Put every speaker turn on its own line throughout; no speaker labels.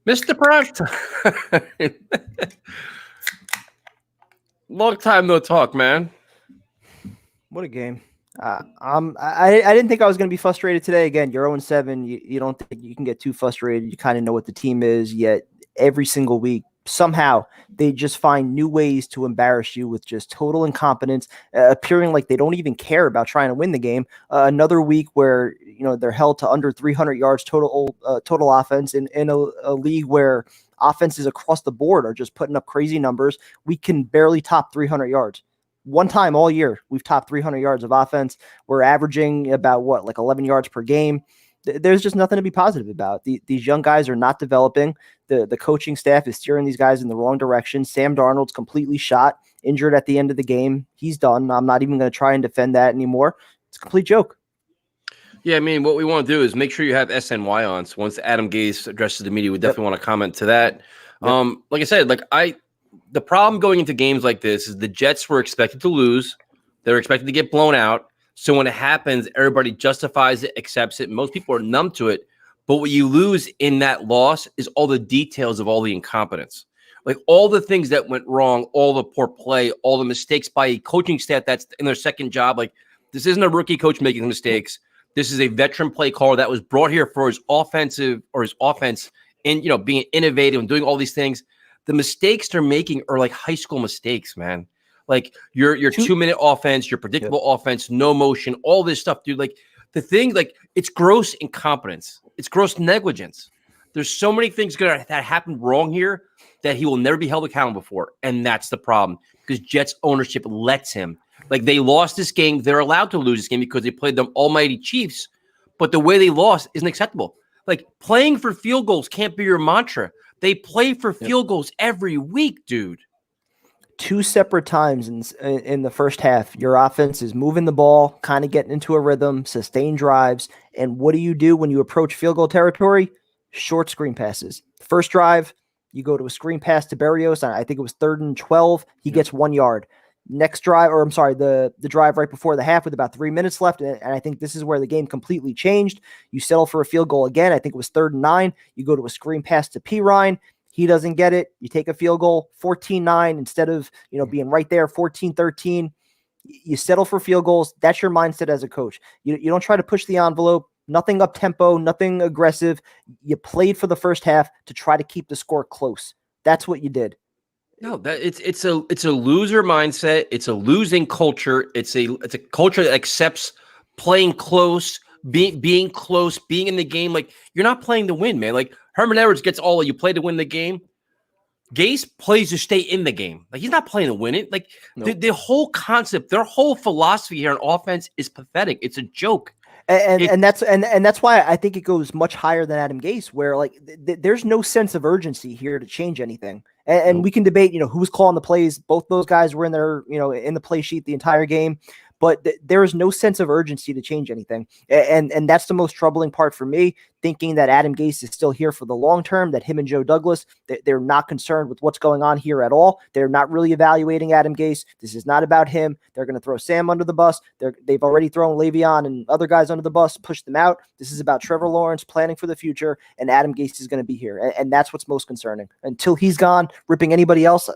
Mr. Prime. Long time no talk, man.
What a game. I didn't think I was going to be frustrated today. Again, you're 0-7. You don't think you can get too frustrated. You kind of know what the team is, yet every single week, somehow they just find new ways to embarrass you with just total incompetence, appearing like they don't even care about trying to win the game. Another week where they're held to under 300 yards total offense in a league where offenses across the board are just putting up crazy numbers. We can barely top 300 yards. One time all year, we've topped 300 yards of offense. We're averaging about 11 yards per game. There's just nothing to be positive about. These young guys are not developing. The coaching staff is steering these guys in the wrong direction. Sam Darnold's completely shot, injured at the end of the game. He's done. I'm not even going to try and defend that anymore. It's a complete joke.
Yeah, I mean, what we want to do is make sure you have SNY on. So once Adam Gase addresses the media, we definitely want to comment to that. Yep. Like I said, the problem going into games like this is the Jets were expected to lose. They're expected to get blown out. So when it happens, everybody justifies it, accepts it. Most people are numb to it. But what you lose in that loss is all the details of all the incompetence. Like all the things that went wrong, all the poor play, all the mistakes by a coaching staff that's in their second job. Like this isn't a rookie coach making mistakes. This is a veteran play caller that was brought here for his offense and being innovative and doing all these things. The mistakes they're making are like high school mistakes, man. Like your 2-minute offense, your predictable offense, no motion, all this stuff, dude. Like the thing, like it's gross incompetence. It's gross negligence. There's so many things that happened wrong here that he will never be held accountable for. And that's the problem because Jets ownership lets him. Like they lost this game. They're allowed to lose this game because they played them almighty Chiefs. But the way they lost isn't acceptable. Like playing for field goals can't be your mantra. They play for field goals every week, dude.
2 separate times in the first half, your offense is moving the ball, kind of getting into a rhythm, sustained drives. And what do you do when you approach field goal territory? Short screen passes. First drive, you go to a screen pass to Berrios. I think it was 3rd and 12. He gets 1 yard. Next drive, the drive right before the half with about 3 minutes left. And I think this is where the game completely changed. You settle for a field goal again. I think it was 3rd and 9. You go to a screen pass to Pirine. He doesn't get it. You take a field goal, 14-9 instead of, being right there, 14-13. You settle for field goals. That's your mindset as a coach. You don't try to push the envelope, nothing up tempo, nothing aggressive. You played for the first half to try to keep the score close. That's what you did.
No, that it's a loser mindset. It's a losing culture. It's a culture that accepts playing close, being close, being in the game. Like you're not playing to win, man. Like Herman Edwards gets all you play to win the game. Gase plays to stay in the game. Like he's not playing to win it. Like the whole concept, their whole philosophy here on offense is pathetic. It's a joke.
And that's why I think it goes much higher than Adam Gase, where there's no sense of urgency here to change anything. And we can debate, who was calling the plays. Both those guys were in there, in the play sheet the entire game. But there is no sense of urgency to change anything. And that's the most troubling part for me, thinking that Adam Gase is still here for the long term, that him and Joe Douglas, they're not concerned with what's going on here at all. They're not really evaluating Adam Gase. This is not about him. They're going to throw Sam under the bus. They've already thrown Le'Veon and other guys under the bus, pushed them out. This is about Trevor Lawrence planning for the future, and Adam Gase is going to be here. And that's what's most concerning. Until he's gone, ripping anybody else,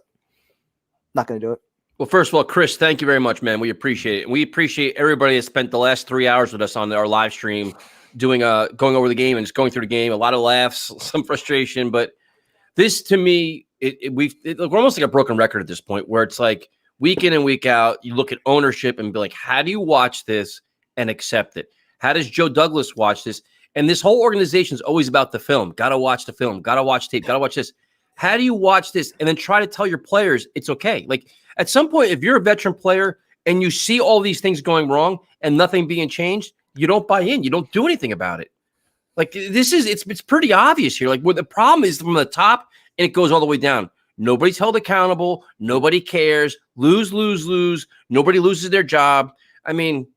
not going to do it.
Well, first of all, Chris, thank you very much, man. We appreciate it. And we appreciate everybody that spent the last 3 hours with us on our live stream doing going over the game and just going through the game. A lot of laughs, some frustration. But this, to me, we're almost like a broken record at this point where it's like week in and week out, you look at ownership and be like, how do you watch this and accept it? How does Joe Douglas watch this? And this whole organization is always about the film. Got to watch the film. Got to watch tape. Got to watch this. How do you watch this and then try to tell your players it's okay? Like at some point, if you're a veteran player and you see all these things going wrong and nothing being changed, you don't buy in. You don't do anything about it. Like it's pretty obvious here. Like what the problem is from the top and it goes all the way down. Nobody's held accountable. Nobody cares. Lose, lose, lose. Nobody loses their job. I mean,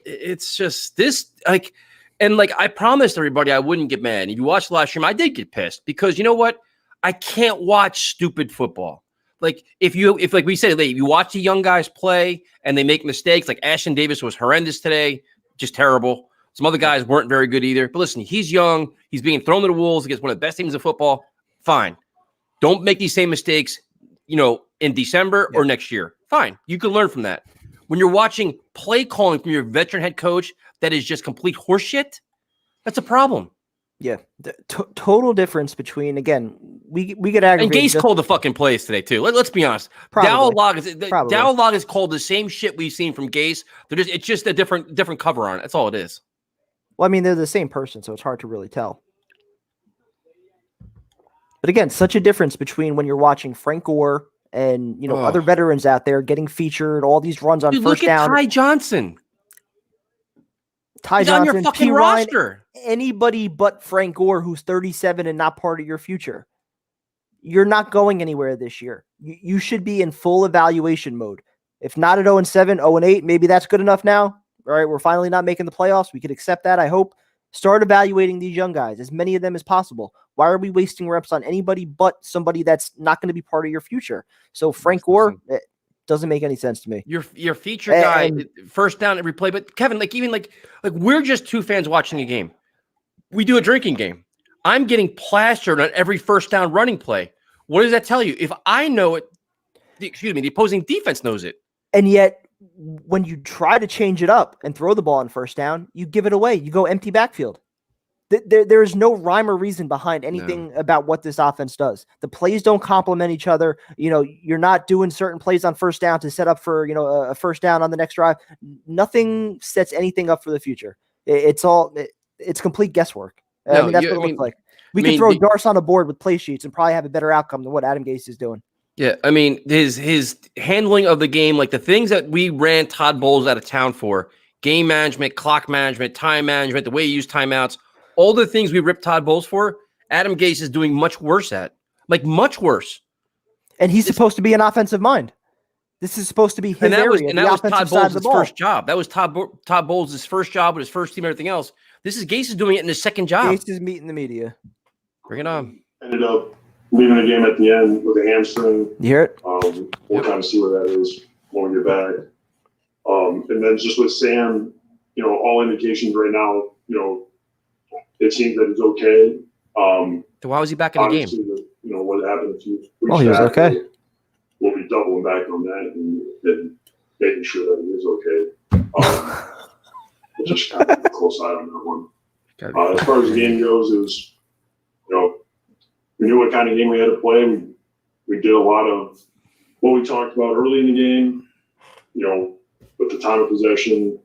it's just this I promised everybody I wouldn't get mad. If you watched the live stream, I did get pissed because you know what? I can't watch stupid football. Like if like we said, if you watch the young guys play and they make mistakes, like Ashton Davis was horrendous today, just terrible. Some other guys weren't very good either. But listen, he's young. He's being thrown to the wolves against one of the best teams in football. Fine. Don't make these same mistakes, in December or next year. Fine. You can learn from that. When you're watching play calling from your veteran head coach that is just complete horseshit, that's a problem.
Yeah. The total difference between, again, we get aggravated.
And Gase called the fucking plays today, too. Let's be honest. Dowell has called the same shit we've seen from Gase. It's just a different cover on it. That's all it is.
Well, I mean, they're the same person, so it's hard to really tell. But again, such a difference between when you're watching Frank Gore and other veterans out there getting featured, all these runs on first down.
Look at Ty Johnson.
Ty
He's
Johnson,
on your fucking
P.
roster.
Ryan, anybody but Frank Gore, who's 37 and not part of your future. You're not going anywhere this year. You should be in full evaluation mode. If not at 0-7, 0-8, maybe that's good enough now. All right, we're finally not making the playoffs. We could accept that, I hope. Start evaluating these young guys, as many of them as possible. Why are we wasting reps on anybody but somebody that's not going to be part of your future? So Frank Gore, it doesn't make any sense to me.
Your feature guy, first down every play. But Kevin, we're just two fans watching a game. We do a drinking game. I'm getting plastered on every first down running play. What does that tell you? If I know it, the opposing defense knows it.
And yet, when you try to change it up and throw the ball on first down, you give it away. You go empty backfield. There is no rhyme or reason behind anything about what this offense does. The plays don't complement each other. You're not doing certain plays on first down to set up for, a first down on the next drive. Nothing sets anything up for the future. It's complete guesswork. I mean, that's what it looks like. We can throw Darce on a board with play sheets and probably have a better outcome than what Adam Gase is doing.
Yeah, I mean, his handling of the game, like the things that we ran Todd Bowles out of town for, game management, clock management, time management, the way he used timeouts, all the things we ripped Todd Bowles for, Adam Gase is doing much worse at. Like, much worse.
And he's supposed to be an offensive mind. This is supposed to be his area.
And that was Todd Bowles' first job. That was Todd Bowles' first job with his first team and everything else. This is Gase is doing it in his second job.
Gase is meeting the media.
Bring it on.
Ended up leaving the game at the end with a hamstring.
You hear it?
We'll kind of see where that is when we get back. And then just with Sam, all indications right now, it seems that he's okay.
So why was he back in the game?
What happened a few weeks
he was
back,
okay.
We'll be doubling back on that and making sure that he is okay. We'll just kind of keep a close eye on that one. As far as the game goes, it was, we knew what kind of game we had to play. We did a lot of what we talked about early in the game, with the time of possession,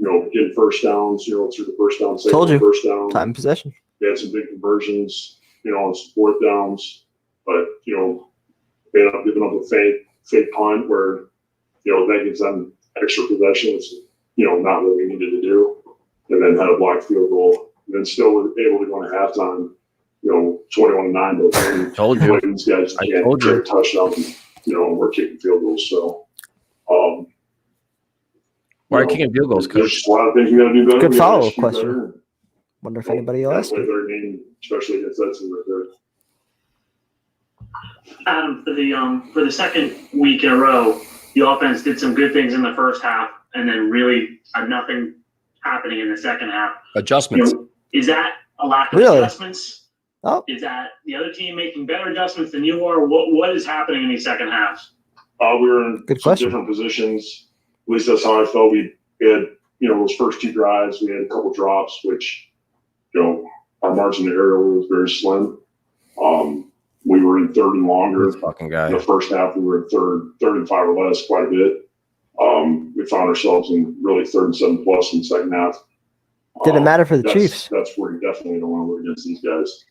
getting first downs, through the first down, first down.
Time of possession.
We had some big conversions, on some fourth downs, but, we ended up giving up a fake punt where, that gives them extra possessions, not what we needed to do, and then had a blocked field goal, and then still were able to go into halftime, 21-9, but
told you.
These guys can't get a touchdown, and we're kicking field goals, so.
Why are you kicking field goals, Coach?
There's just a lot of things we got to do better.
Good follow-up question. Wonder if anybody else.
Play their game, especially against that team right there.
Adam, for the second week in a row, the offense did some good things in the first half, and then really nothing happening in the second half.
Adjustments.
Is that a lack of adjustments?
Oh.
Is that the other team making better adjustments than you are? What is happening in these second halves?
We were in different positions. At least that's how I felt. We had, those first two drives, we had a couple drops, which, our margin of error was very slim. We were in third and longer.
This fucking guy.
In the first half, we were in third and 5 or less quite a bit. We found ourselves in really 3rd and 7 plus in the second half.
Didn't matter for the Chiefs.
That's where you definitely don't want to work against these guys.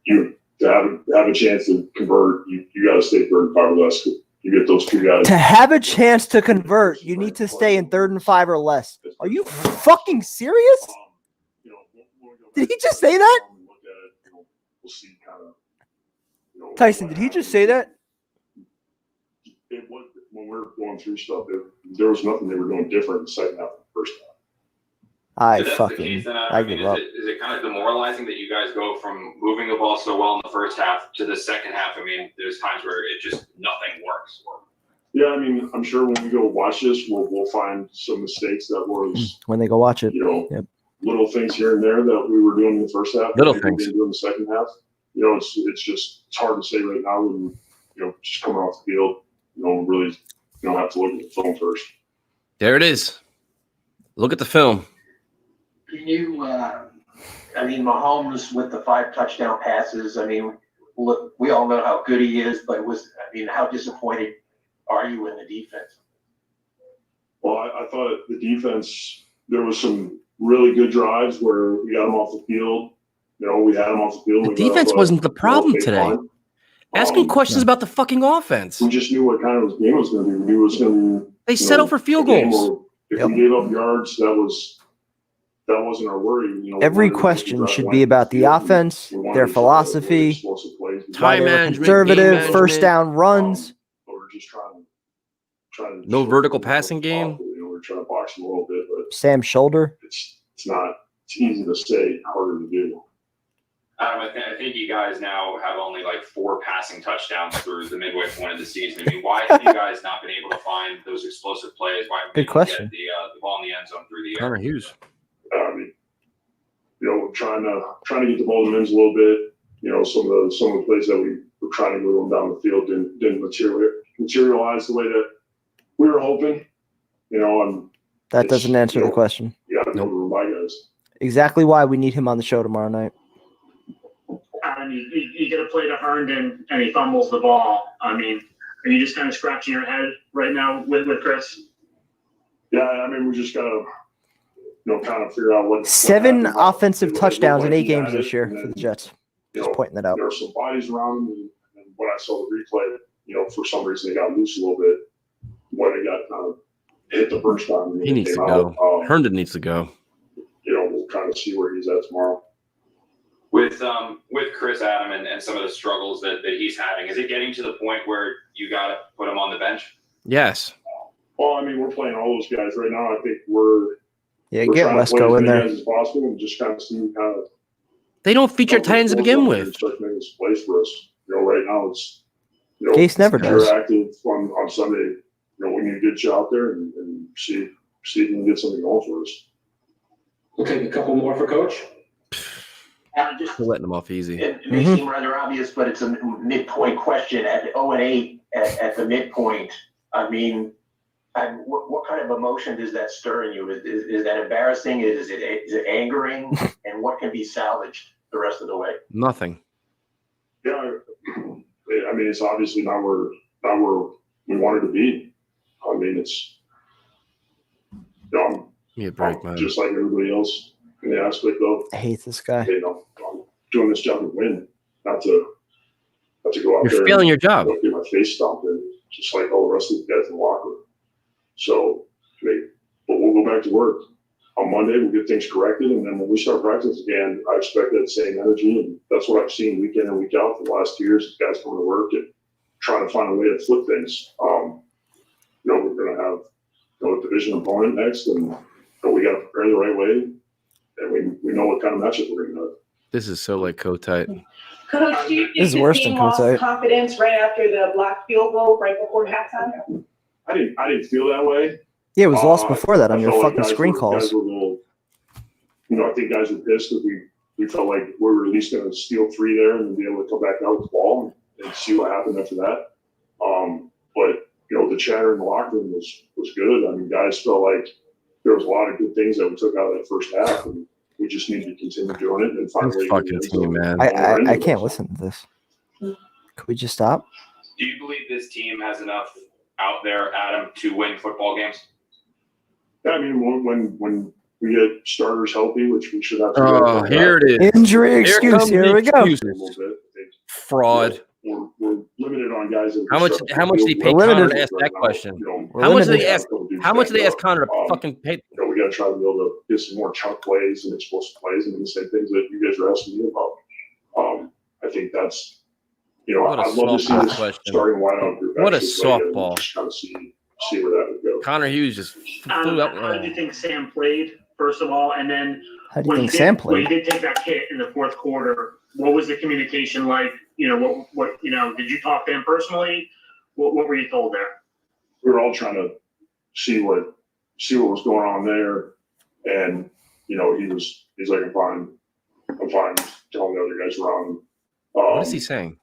You to have a chance to convert, you got to stay 3rd and 5 or less. You get those two guys.
To have a chance to convert, you need to stay in 3rd and 5 or less. Are you fucking serious? Did he just say that?
We'll see
Tyson, did he just say that?
When we're going through stuff, there was nothing they were doing different in the second half of the first half.
I
give up. Is it kind of demoralizing that you guys go from moving the ball so well in the first half to the second half? I mean, there's times where it just nothing works.
Yeah, I mean, I'm sure when we go watch this, we'll find some mistakes that was
when they go watch it.
Yep. little things here and there that we were doing in the first half.
Little
maybe we
things.
didn't do in the second half. It's hard to say right now when, just coming off the field, really, have to look at the film first.
There it is. Look at the film.
Can you, Mahomes with the 5 touchdown passes, look, we all know how good he is, but how disappointed are you in the defense?
Well, I thought the defense, there was some really good drives where we got them off the field. We had them off the field.
The defense wasn't the problem today. Asking questions about the fucking offense.
We just knew what kind of game was going to be. We knew it was going to.
They settled for field goals.
If we gave up yards, that wasn't our worry.
Every question should be about the offense, their philosophy, why
Time
they were
management,
conservative,
game
first
management.
down runs.
We're just trying to
No vertical passing game.
We're trying to box them a little bit, but
Sam's shoulder.
it's easy to say, harder to do.
I think you guys now have only like 4 passing touchdowns through the midway point of the season. Why have you guys not been able to find those explosive plays? Why haven't you
Good question.
get the ball in the end zone through the air?
Connor Hughes.
We're trying to get the ball in the ends a little bit. Some of the plays that we were trying to move them down the field didn't materialize the way that we were hoping.
That doesn't answer the question.
You got to move by guys.
Exactly why we need him on the show tomorrow night.
You get a play to Herndon and he fumbles the ball. Are you just kind of scratching your head right now with Chris?
Yeah, we just gotta, kind of figure out what.
7
what
offensive
happened.
touchdowns in 8
He had
games this
it,
year
and
for the
then,
Jets. Just pointing that out.
There were some bodies around him, and when I saw the replay, for some reason they got loose a little bit. When they got kind of hit the first time,
He needs to go. Herndon needs to go.
We'll kind of see where he's at tomorrow.
With Chris Adam and some of the struggles that he's having, is it getting to the point where you got to put him on the bench?
Yes.
Well, we're playing all those guys right now. I think we're
Yeah,
we're
get
trying to play
Wesco
as
in
many
there.
guys as possible and just kind of see kind of.
They don't feature tight ends to begin with.
Start making this place for us. Right now it's.
Case never
if you're
does.
active on Sunday. We need to get you out there and see if we can get something going for us.
We'll take a couple more for Coach.
We're letting them off easy.
It may seem rather obvious, but it's a midpoint question. At 0-8 at the midpoint, what kind of emotion does that stir in you? Is that embarrassing? Is it angering? And what can be salvaged the rest of the way?
Nothing.
Yeah, it's obviously not where we wanted to be. It's
Give me a break, man.
just like everybody else in the aspect of
I hate this guy.
I'm doing this job to win, not to go out there.
You're failing your job.
Get my face stomped in, just like all the rest of the guys in the locker room. So, but we'll go back to work on Monday. We'll get things corrected, and then when we start practice again, I expect that same energy, and that's what I've seen week in and week out for the last 2 years. Guys coming to work and trying to find a way to flip things. We're going to have a division opponent next, and we got to prepare the right way, and we know what kind of matchup we're going to have.
This is so like Kotite.
Coach, do you
This is
think
worse
the team
than
lost
Kotite.
confidence right after the blocked field goal right before halftime?
I didn't feel that way.
Yeah, it was lost before that
I
on your
felt like
fucking
guys
screen
were-
calls.
guys were a little, I think guys were pissed that we felt like we were at least going to steal 3 there and then be able to come back out with the ball and see what happened after that. But the chatter in the locker room was good. Guys felt like there was a lot of good things that we took out of that first half, and we just need to continue doing it and find a
This
way to
fucking
get
team, man.
I can't listen to this. Could we just stop?
Do you believe this team has enough out there, Adam, to win football games?
Yeah, when we get starters healthy, which we should have.
Oh, here it is.
Injury excuse.
comes
Here
the
we go.
excuses.
A little bit. I think
Fraud.
we're limited on guys. That
How much did he pay
We're
Connor
limited.
to ask that question?
We're
How much did
limited.
they ask? How much did they ask Connor to fucking pay?
We got to try to be able to get some more chunk plays and explosive plays and the same things that you guys are asking me about. I think that's,
What a
I'd love to see
softball
this
question.
starting wideout group.
What a
actually play good and
softball.
Just kind of see where that would go.
Connor Hughes just flew up.
How did you think Sam played, first of all? And then
How do you
when
think
he
Sam
did, when he
played?
did take that hit in the fourth quarter, what was the communication like? What did you talk to him personally? What were you told there?
We were all trying to see what was going on there, and he's like, I'm fine, telling the other guys around.
What is he saying?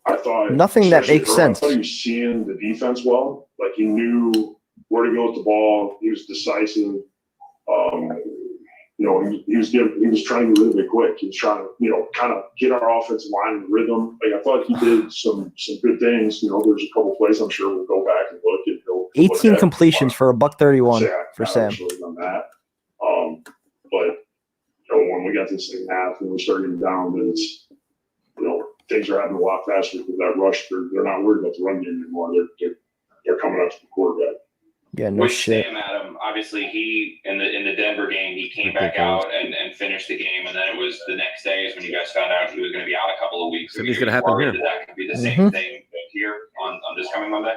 I thought
Nothing that
especially
makes
early,
sense.
I thought he was seeing the defense well. Like he knew where to go with the ball. He was decisive. He was trying to move it quick. He was trying to, kind of get our offensive line in rhythm. Like I thought he did some good things. There's a couple plays I'm sure we'll go back and look at.
18 completions for $131 for Sam.
On that. But when we got to the second half and we started getting down, then it's things are happening a lot faster because that rush. They're not worried about the run game anymore. They're coming up to the quarterback.
Yeah, no
With
shit.
Sam Adam, obviously he in the Denver game he came back out and finished the game, and then it was the next day is when you guys found out he was going to be out a couple of weeks.
So it's going to happen here.
That could be the same thing here on this coming Monday.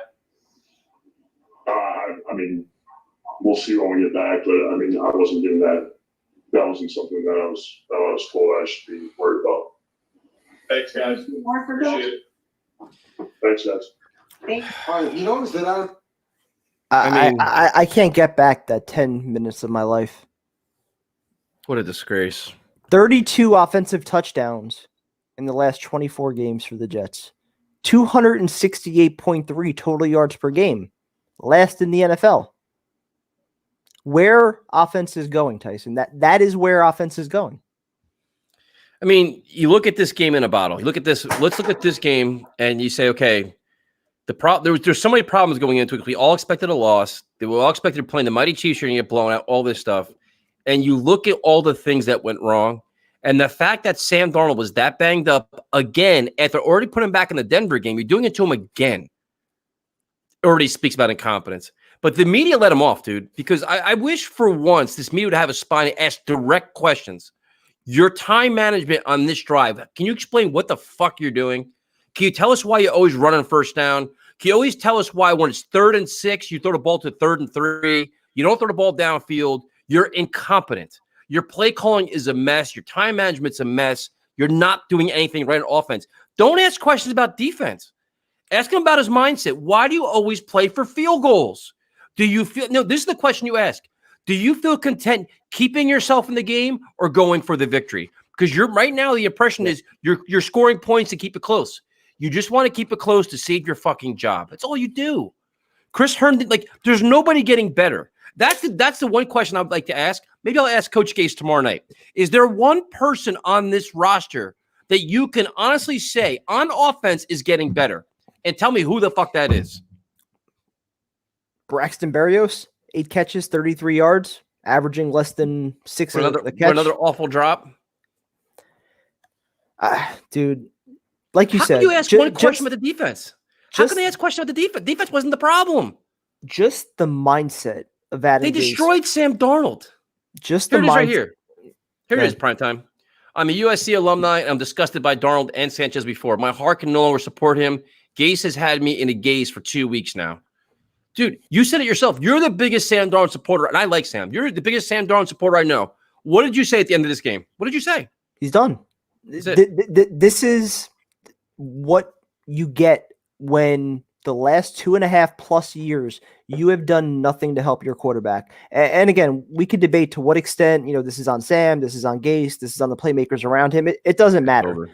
We'll see when we get back, but I wasn't doing that. That wasn't something that I was told I should be worried about.
Thanks, guys.
More for
Appreciate
Bill?
it.
Thanks, guys.
All right, you notice that
I can't get back that 10 minutes of my life.
What a disgrace.
32 offensive touchdowns in the last 24 games for the Jets. 268.3 total yards per game. Last in the NFL. Where offense is going, Tyson. That is where offense is going.
You look at this game in a bottle. You look at this. Let's look at this game, and you say, okay, there's so many problems going into it. We all expected a loss. They were all expected playing the mighty Chiefs. You're going to get blown out. All this stuff, and you look at all the things that went wrong, and the fact that Sam Darnold was that banged up again after already putting him back in the Denver game. You're doing it to him again. Already speaks about incompetence. But the media let him off, dude, because I wish for once this media would have a spine and ask direct questions. Your time management on this drive, can you explain what the fuck you're doing? Can you tell us why you always run on first down? Can you always tell us why when it's 3rd and 6, you throw the ball to 3rd and 3? You don't throw the ball downfield. You're incompetent. Your play calling is a mess. Your time management's a mess. You're not doing anything right on offense. Don't ask questions about defense. Ask him about his mindset. Why do you always play for field goals? Do you feel – no, this is the question you ask. Do you feel content keeping yourself in the game or going for the victory? Because you're right now the impression is you're scoring points to keep it close. You just want to keep it close to save your fucking job. That's all you do. Chris Herndon, there's nobody getting better. That's the one question I would like to ask. Maybe I'll ask Coach Gase tomorrow night. Is there one person on this roster that you can honestly say on offense is getting better? And tell me who the fuck that is.
Braxton Berrios, 8 catches, 33 yards, averaging less than 6
for
a catch.
Another awful drop.
Dude, like you
How
said.
can you ask one question about the defense? How can they ask questions about the defense? Defense wasn't the problem.
Just the mindset of Adam
They
Gase.
destroyed Sam Darnold.
Just
Here
the
it is
mindset.
right here. Here it is, primetime. I'm a USC alumni, and I'm disgusted by Darnold and Sanchez before. My heart can no longer support him. Gase has had me in a gaze for 2 weeks now. Dude, you said it yourself. You're the biggest Sam Darnold supporter, and I like Sam. You're the biggest Sam Darnold supporter I know. What did you say at the end of this game? What did you say?
He's done. This is what you get when the last 2.5+ years you have done nothing to help your quarterback. And again, we could debate to what extent, this is on Sam, this is on Gase, this is on the playmakers around him. It doesn't matter.
Over.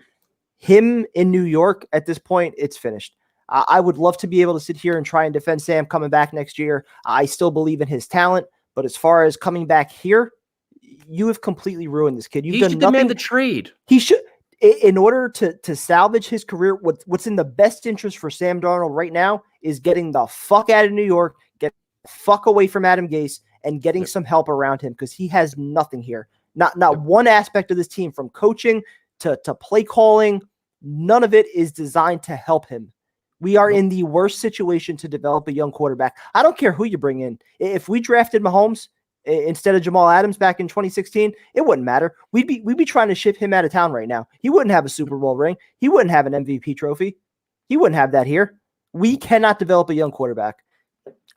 Him in New York at this point, it's finished. I would love to be able to sit here and try and defend Sam coming back next year. I still believe in his talent, but as far as coming back here, you have completely ruined this kid. You've done
should
nothing.
demand the trade.
He should, in order to salvage his career. What's in the best interest for Sam Darnold right now is getting the fuck out of New York, get the fuck away from Adam Gase, and getting some help around him because he has nothing here. Not one aspect of this team, from coaching to play calling, none of it is designed to help him. We are in the worst situation to develop a young quarterback. I don't care who you bring in. If we drafted Mahomes instead of Jamal Adams back in 2016, it wouldn't matter. We'd be trying to ship him out of town right now. He wouldn't have a Super Bowl ring. He wouldn't have an MVP trophy. He wouldn't have that here. We cannot develop a young quarterback.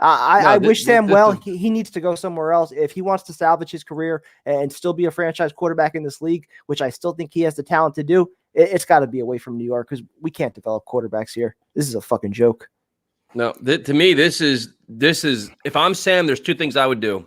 I wish Sam well. He needs to go somewhere else. If he wants to salvage his career and still be a franchise quarterback in this league, which I still think he has the talent to do, it's got to be away from New York because we can't develop quarterbacks here. This is a fucking joke.
No, to me, this is if I'm Sam, there's 2 things I would do.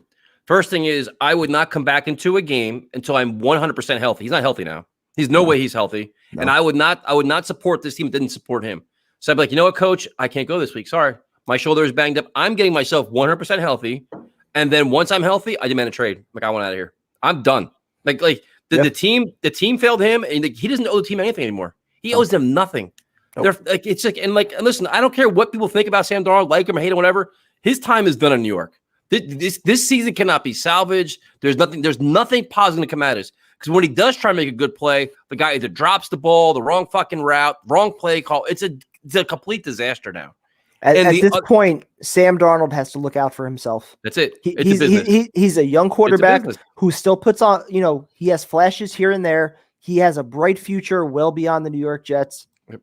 First thing is, I would not come back into a game until I'm 100% healthy. He's not healthy now. He's no way he's healthy.
No.
And I would not support this team that didn't support him. So I'd be like, you know what, coach? I can't go this week. Sorry. My shoulder is banged up. I'm getting myself 100% healthy. And then once I'm healthy, I demand a trade. Like, I want out of here. I'm done. The team failed him, and he doesn't owe the team anything anymore. He owes them nothing.
Nope.
And listen, I don't care what people think about Sam Darnold, like him or hate him, whatever. His time is done in New York. This season cannot be salvaged. There's nothing positive to come at us. Because when he does try to make a good play, the guy either drops the ball, the wrong fucking route, wrong play call. It's a complete disaster now.
At this point, Sam Darnold has to look out for himself.
That's it. It's a business.
He's a young quarterback
business.
who still puts on, he has flashes here and there. He has a bright future well beyond the New York Jets.
Yep.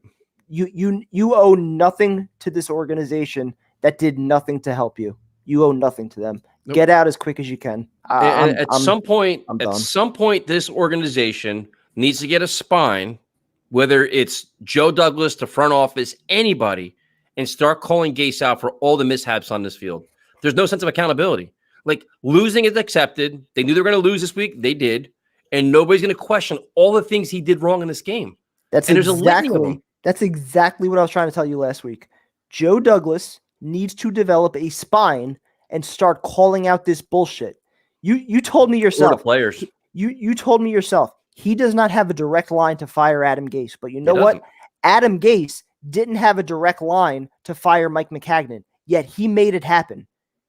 You owe nothing to this organization that did nothing to help you. You owe nothing to them.
Nope.
Get out as quick as you can.
At some point,
done.
this organization needs to get a spine, whether it's Joe Douglas, the front office, anybody, and start calling Gase out for all the mishaps on this field. There's no sense of accountability. Like, losing is accepted. They knew they were going to lose this week. They did. And nobody's going to question all the things he did wrong in this game. That's
exactly what I was trying to tell you last week. Joe Douglas needs to develop a spine and start calling out this bullshit. You told me yourself.
Or the players.
You told me yourself. He does not have a direct line to fire Adam Gase. But you know what? Adam Gase didn't have a direct line to fire Mike Maccagnan, yet he made it happen.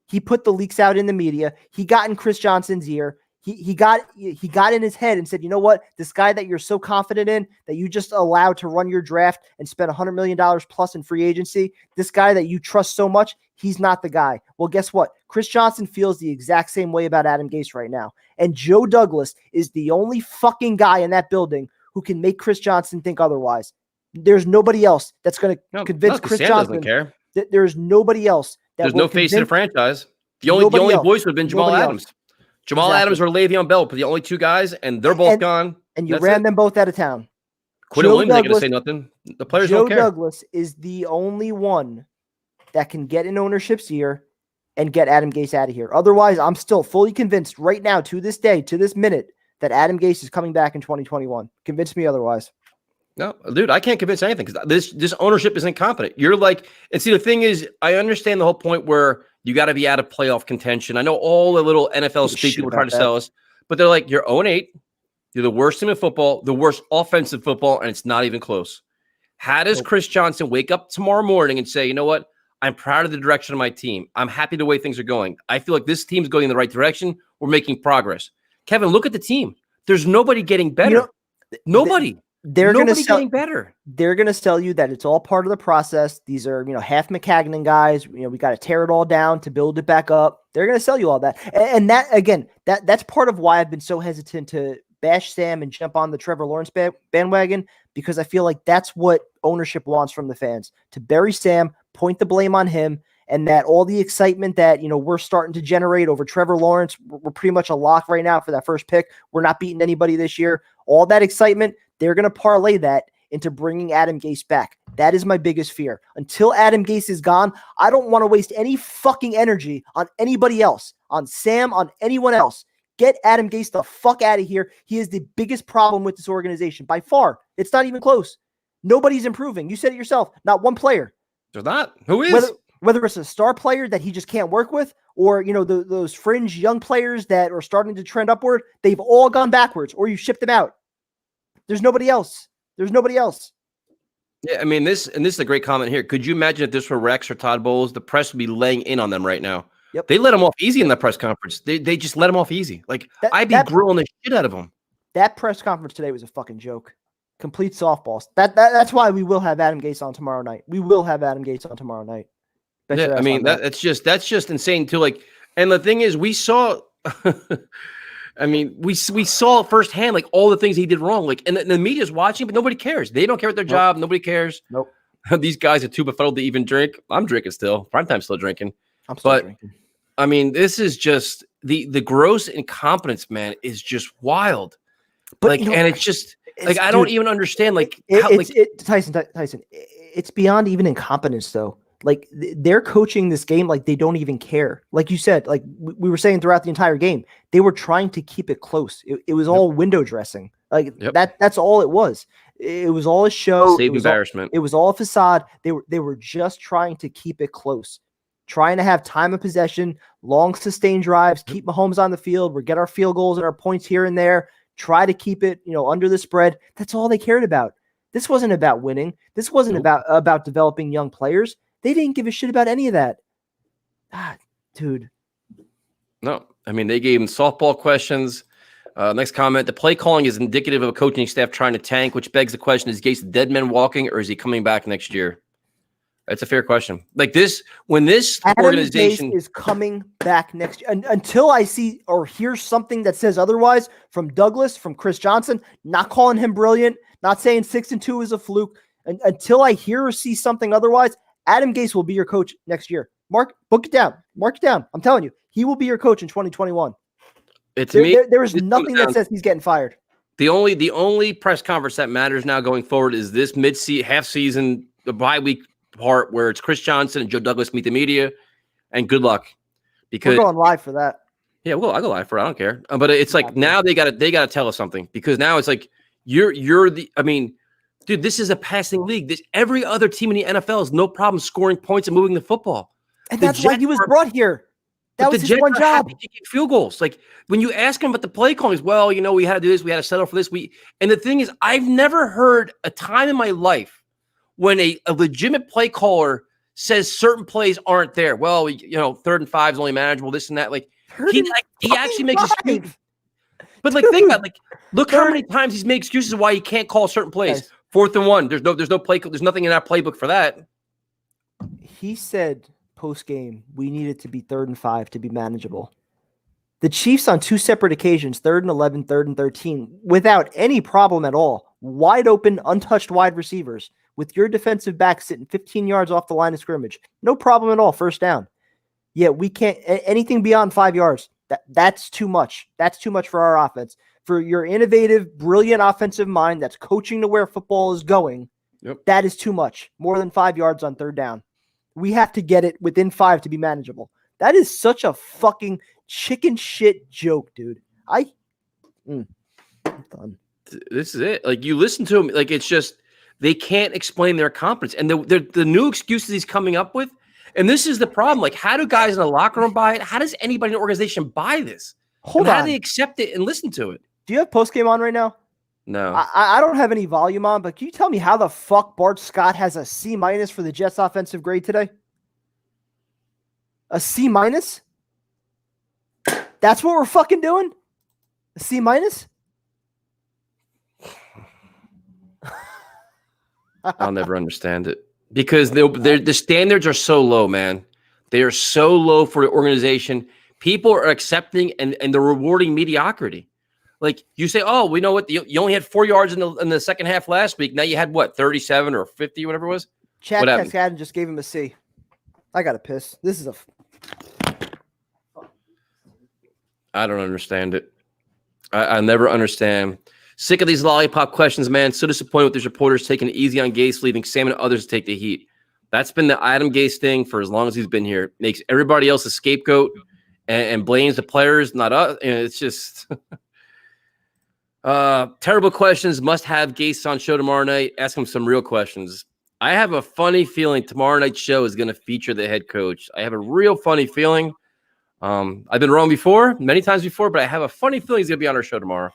He put the leaks out in the media. He got in Chris Johnson's ear. He got in his head and said, you know what? This guy that you're so confident in, that you just allowed to run your draft and spend $100 million plus in free agency, this guy that you trust so much, he's not the guy. Well, guess what? Chris Johnson feels the exact same way about Adam Gase right now. And Joe Douglas is the only fucking guy in that building who can make Chris Johnson think otherwise. There's nobody else that's going to convince Chris Johnson.
Care.
There's nobody else.
There's no face in the franchise. The only voice would have been Jamal Adams. Jamal Adams or Le'Veon Bell, but the only two guys, and they're both gone.
And you ran them both out of town.
Quinn Williams ain't going to say nothing. The players don't care.
Joe Douglas is the only one that can get in ownership's ear and get Adam Gase out of here. Otherwise, I'm still fully convinced right now, to this day, to this minute, that Adam Gase is coming back in 2021. Convince me otherwise.
No, dude, I can't convince anything because this ownership is incompetent. You're like, and see, the thing is, I understand the whole point where you got to be out of playoff contention. I know all the little NFL speak people trying to sell us, but they're like, you're 0-8. You're the worst team in football, the worst offensive football, and it's not even close. How does Chris Johnson wake up tomorrow morning and say, you know what? I'm proud of the direction of my team. I'm happy the way things are going. I feel like this team's going in the right direction. We're making progress. Kevin, look at the team. There's nobody getting better. Nobody.
They're going to
getting better.
They're going to sell you that it's all part of the process. These are, half Maccagnan guys. We got to tear it all down to build it back up. They're going to sell you all that. And that, again, that's part of why I've been so hesitant to bash Sam and jump on the Trevor Lawrence bandwagon, because I feel like that's what ownership wants from the fans, to bury Sam, point the blame on him, and that all the excitement that, we're starting to generate over Trevor Lawrence, we're pretty much a lock right now for that first pick. We're not beating anybody this year. All that excitement, they're going to parlay that into bringing Adam Gase back. That is my biggest fear. Until Adam Gase is gone, I don't want to waste any fucking energy on anybody else, on Sam, on anyone else. Get Adam Gase the fuck out of here. He is the biggest problem with this organization by far. It's not even close. Nobody's improving. You said it yourself. Not one player.
There's not. Who is?
Whether it's a star player that he just can't work with, or those fringe young players that are starting to trend upward, they've all gone backwards, or you shipped them out. There's nobody else. There's nobody else.
Yeah, I mean, this is a great comment here. Could you imagine if this were Rex or Todd Bowles? The press would be laying in on them right now.
Yep.
They let him off easy in that press conference. They just let him off easy. Like, I'd be grilling the shit out of him.
That press conference today was a fucking joke. Complete softballs. That's why we will have Adam Gase on tomorrow night. We will have Adam Gase on tomorrow night.
Yeah, I mean, that's just insane too. Like, and the thing is, we saw. I mean, we saw firsthand like all the things he did wrong. Like, and the media's watching, but nobody cares. They don't care about their job. Nobody cares.
Nope.
These guys are too befuddled to even drink. I'm drinking still. Primetime's still drinking.
I'm still drinking.
I mean, this is just the gross incompetence, man, is just wild. But and it's just like I don't even understand. Like,
Tyson. It's beyond even incompetence, though. Like they're coaching this game like they don't even care. Like you said, like we were saying throughout the entire game, they were trying to keep it close. It was all window dressing. Like that's all it was. It was all a show.
Safe embarrassment.
It was all a facade. They were just trying to keep it close, trying to have time of possession, long sustained drives, keep Mahomes on the field. We get our field goals and our points here and there. Try to keep it, under the spread. That's all they cared about. This wasn't about winning. This wasn't about developing young players. They didn't give a shit about any of that. Ah, dude.
No, I mean, they gave him softball questions. Next comment, the play calling is indicative of a coaching staff trying to tank, which begs the question, is Gase dead man walking or is he coming back next year? That's a fair question. Like this, when this
Adam
organization
Gase is coming back next year, until I see or hear something that says otherwise from Douglas, from Chris Johnson, not calling him brilliant, not saying 6-2 is a fluke. Until I hear or see something otherwise, Adam Gase will be your coach next year. Book it down. Mark it down. I'm telling you, he will be your coach in 2021. There is nothing that says he's getting fired.
The only press conference that matters now going forward is this half season, the bye week part where it's Chris Johnson and Joe Douglas meet the media, and good luck. Because
we're going live for that.
Yeah, well, I go live for it. I don't care. But it's like now they gotta tell us something, because now it's like you're the. I mean, dude, this is a passing league. Every other team in the NFL has no problem scoring points and moving the football.
And that's why he was brought here. That was his one job.
Kicking field goals. Like when you ask him about the play calling, well, we had to do this, we had to settle for this. And the thing is, I've never heard a time in my life when a legitimate play caller says certain plays aren't there. Well, 3rd and 5 is only manageable, this and that. Like he actually makes excuses. But think about it, look how many times he's made excuses why he can't call certain plays. 4th and 1. There's no play. There's nothing in our playbook for that.
He said post game we needed to be 3rd and 5 to be manageable. The Chiefs on 2 separate occasions, 3rd and 11, 3rd and 13, without any problem at all, wide open, untouched wide receivers, with your defensive back sitting 15 yards off the line of scrimmage. No problem at all, 1st down. Yet we can't, anything beyond 5 yards, that's too much. That's too much for our offense. For your innovative, brilliant offensive mind that's coaching to where football is going, that is too much. More than 5 yards on 3rd down. We have to get it within 5 to be manageable. That is such a fucking chicken shit joke, dude. I'm done.
This is it. Like you listen to him, like it's just they can't explain their competence, and the new excuses he's coming up with. And this is the problem. Like, how do guys in the locker room buy it? How does anybody in the organization buy this? How do they accept it and listen to it?
Do you have post game on right now?
No,
I don't have any volume on. But can you tell me how the fuck Bart Scott has a C- for the Jets offensive grade today? A C-? That's what we're fucking doing? A C-?
I'll never understand it, because the standards are so low, man. They are so low for the organization. People are accepting and they're rewarding mediocrity. Like you say, oh, we know what you only had 4 yards in the second half last week. Now you had what, 37 or 50, whatever it was.
Chad Cascadden just gave him a C. I got to piss. This is
I don't understand it. I never understand. Sick of these lollipop questions, man. So disappointed with these reporters taking it easy on Gase, leaving Sam and others to take the heat. That's been the Adam Gase thing for as long as he's been here. Makes everybody else a scapegoat and blames the players, not us. And it's just terrible questions. Must have Gase on show tomorrow night. Ask him some real questions. I have a funny feeling tomorrow night's show is going to feature the head coach. I have a real funny feeling. I've been wrong before, many times before, but I have a funny feeling he's going to be on our show tomorrow.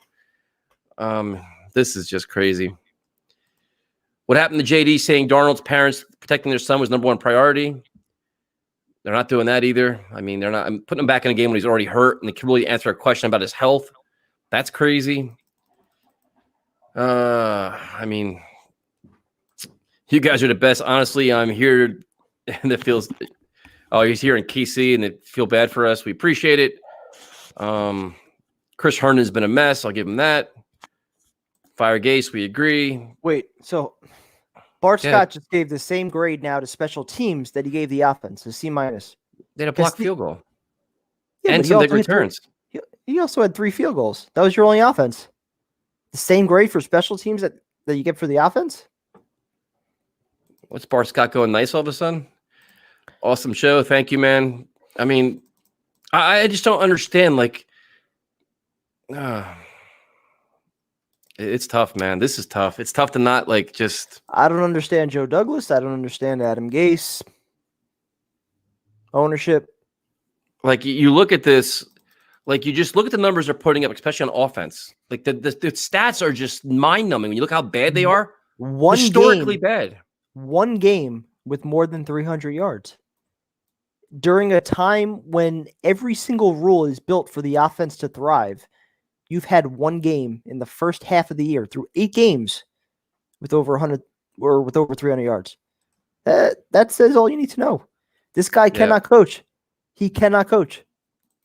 This is just crazy. What happened to JD saying Darnold's parents protecting their son was number one priority? They're not doing that either. I mean, they're not. I'm putting him back in a game when he's already hurt, and they can really answer a question about his health. That's crazy. I mean, you guys are the best. Honestly, I'm here, and it feels. Oh, he's here in KC, and it feel bad for us. We appreciate it. Chris Herndon's been a mess. I'll give him that. Fire Gase, we agree.
Wait, so Bart Scott just gave the same grade now to special teams that he gave the offense, a C-.
They had a blocked field goal.
Yeah,
and some big returns.
He also had 3 field goals. That was your only offense. The same grade for special teams that you get for the offense?
What's Bart Scott going nice all of a sudden? Awesome show. Thank you, man. I mean, I just don't understand. Like, it's tough, man. This is tough. It's tough to not like just.
I don't understand Joe Douglas. I don't understand Adam Gase. Ownership.
Like you look at this, like you just look at the numbers they're putting up, especially on offense. Like the stats are just mind numbing. When you look how bad they are, historically bad.
One game with more than 300 yards during a time when every single rule is built for the offense to thrive. You've had one game in the first half of the year through 8 games with over 100 or with over 300 yards. That says all you need to know. This guy cannot coach. He cannot coach.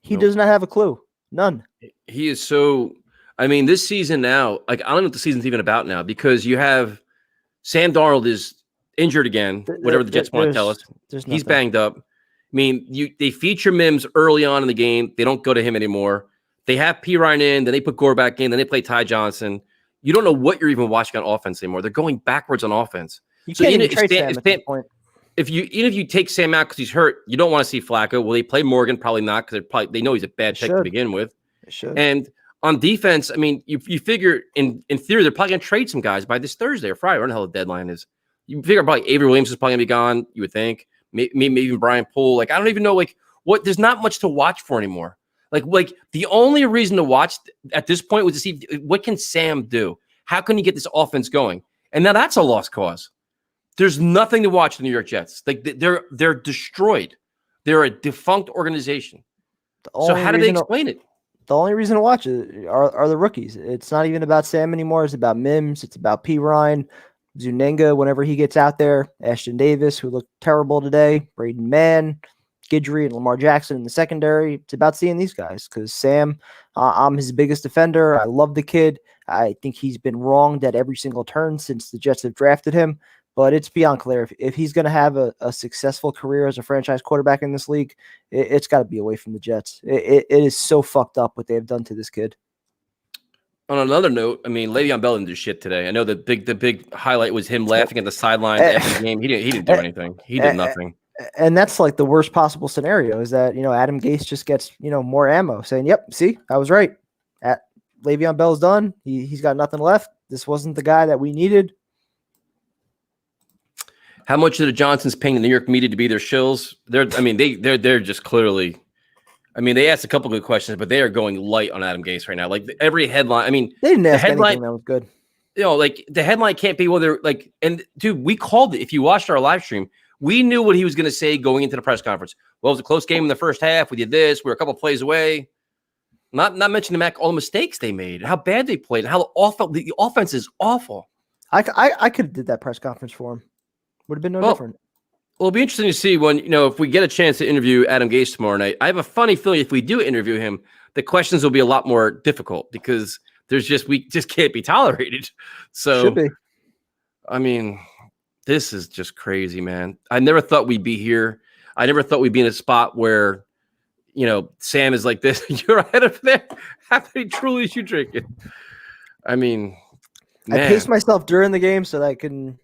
He does not have a clue. None.
He is so. I mean, this season now, like I don't know what the season's even about now because you have Sam Darnold is injured again. Whatever the Jets want to tell us, he's banged up. I mean, they feature Mims early on in the game. They don't go to him anymore. They have P. Ryan in, then they put Gore back in, then they play Ty Johnson. You don't know what you're even watching on offense anymore. They're going backwards on offense.
You can't even trade Sam at this point.
Even if you take Sam out because he's hurt, you don't want to see Flacco. Will they play Morgan? Probably not because they know he's a bad pick to begin with. And on defense, I mean, you figure in theory they're probably going to trade some guys by this Thursday or Friday. I don't know how the deadline is. You figure probably Avery Williams is probably going to be gone. You would think maybe even Brian Poole. Like I don't even know what. There's not much to watch for anymore. Like the only reason to watch at this point was to see what can Sam do. How can he get this offense going? And now that's a lost cause. There's nothing to watch the New York Jets. Like they're destroyed. They're a defunct organization. So how do they explain it?
The only reason to watch it are the rookies. It's not even about Sam anymore. It's about Mims. It's about P. Ryan, Zuniga whenever he gets out there, Ashton Davis, who looked terrible today, Braden Mann, Guidry, and Lamar Jackson in the secondary. It's about seeing these guys because Sam, I'm his biggest defender. I love the kid. I think he's been wronged at every single turn since the Jets have drafted him. But it's beyond clear. If he's going to have a successful career as a franchise quarterback in this league, it's got to be away from the Jets. It is so fucked up what they have done to this kid.
On another note, I mean, Le'Veon Bell didn't do shit today. I know the big highlight was him laughing at the sideline after the game. He didn't do anything. He did nothing.
And that's like the worst possible scenario is that, Adam Gase just gets, more ammo saying, yep, see, I was right. Le'Veon Bell's done. He's got nothing left. This wasn't the guy that we needed.
How much are the Johnsons paying the New York media to be their shills? They're just clearly. I mean, they asked a couple good questions, but they are going light on Adam Gase right now. Like every headline. I mean,
they didn't ask anything that was good.
Like the headline can't be whether like. And dude, we called it. If you watched our live stream, we knew what he was going to say going into the press conference. Well, it was a close game in the first half. We did this. We were a couple plays away. Not mentioning all the mistakes they made, how bad they played, and how awful the offense is awful.
I could have did that press conference for him. Would have been no different.
Well, it'll be interesting to see when, if we get a chance to interview Adam Gase tomorrow night. I have a funny feeling if we do interview him, the questions will be a lot more difficult because we just can't be tolerated. So,
should be. I
mean, this is just crazy, man. I never thought we'd be here. I never thought we'd be in a spot where, Sam is like this. You're ahead of there. How many Trulies you drinking? I mean, man.
I paced myself during the game so that I couldn't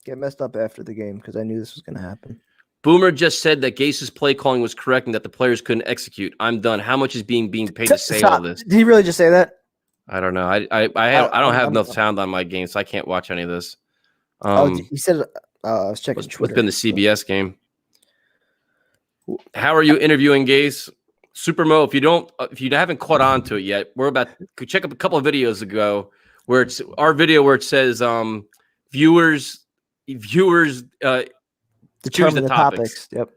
get messed up after the game because I knew this was going to happen.
Boomer just said that Gase's play calling was correct and that the players couldn't execute. I'm done. How much is being paid to say all this?
Did he really just say that?
I don't know. I don't have enough sound on my game, so I can't watch any of this.
He said I was checking Twitter.
It's been the CBS game. How are you interviewing Gase? Supermo, if you haven't caught on to it yet, check up a couple of videos ago where it's our video where it says viewers
determine
choose
the topics. Yep.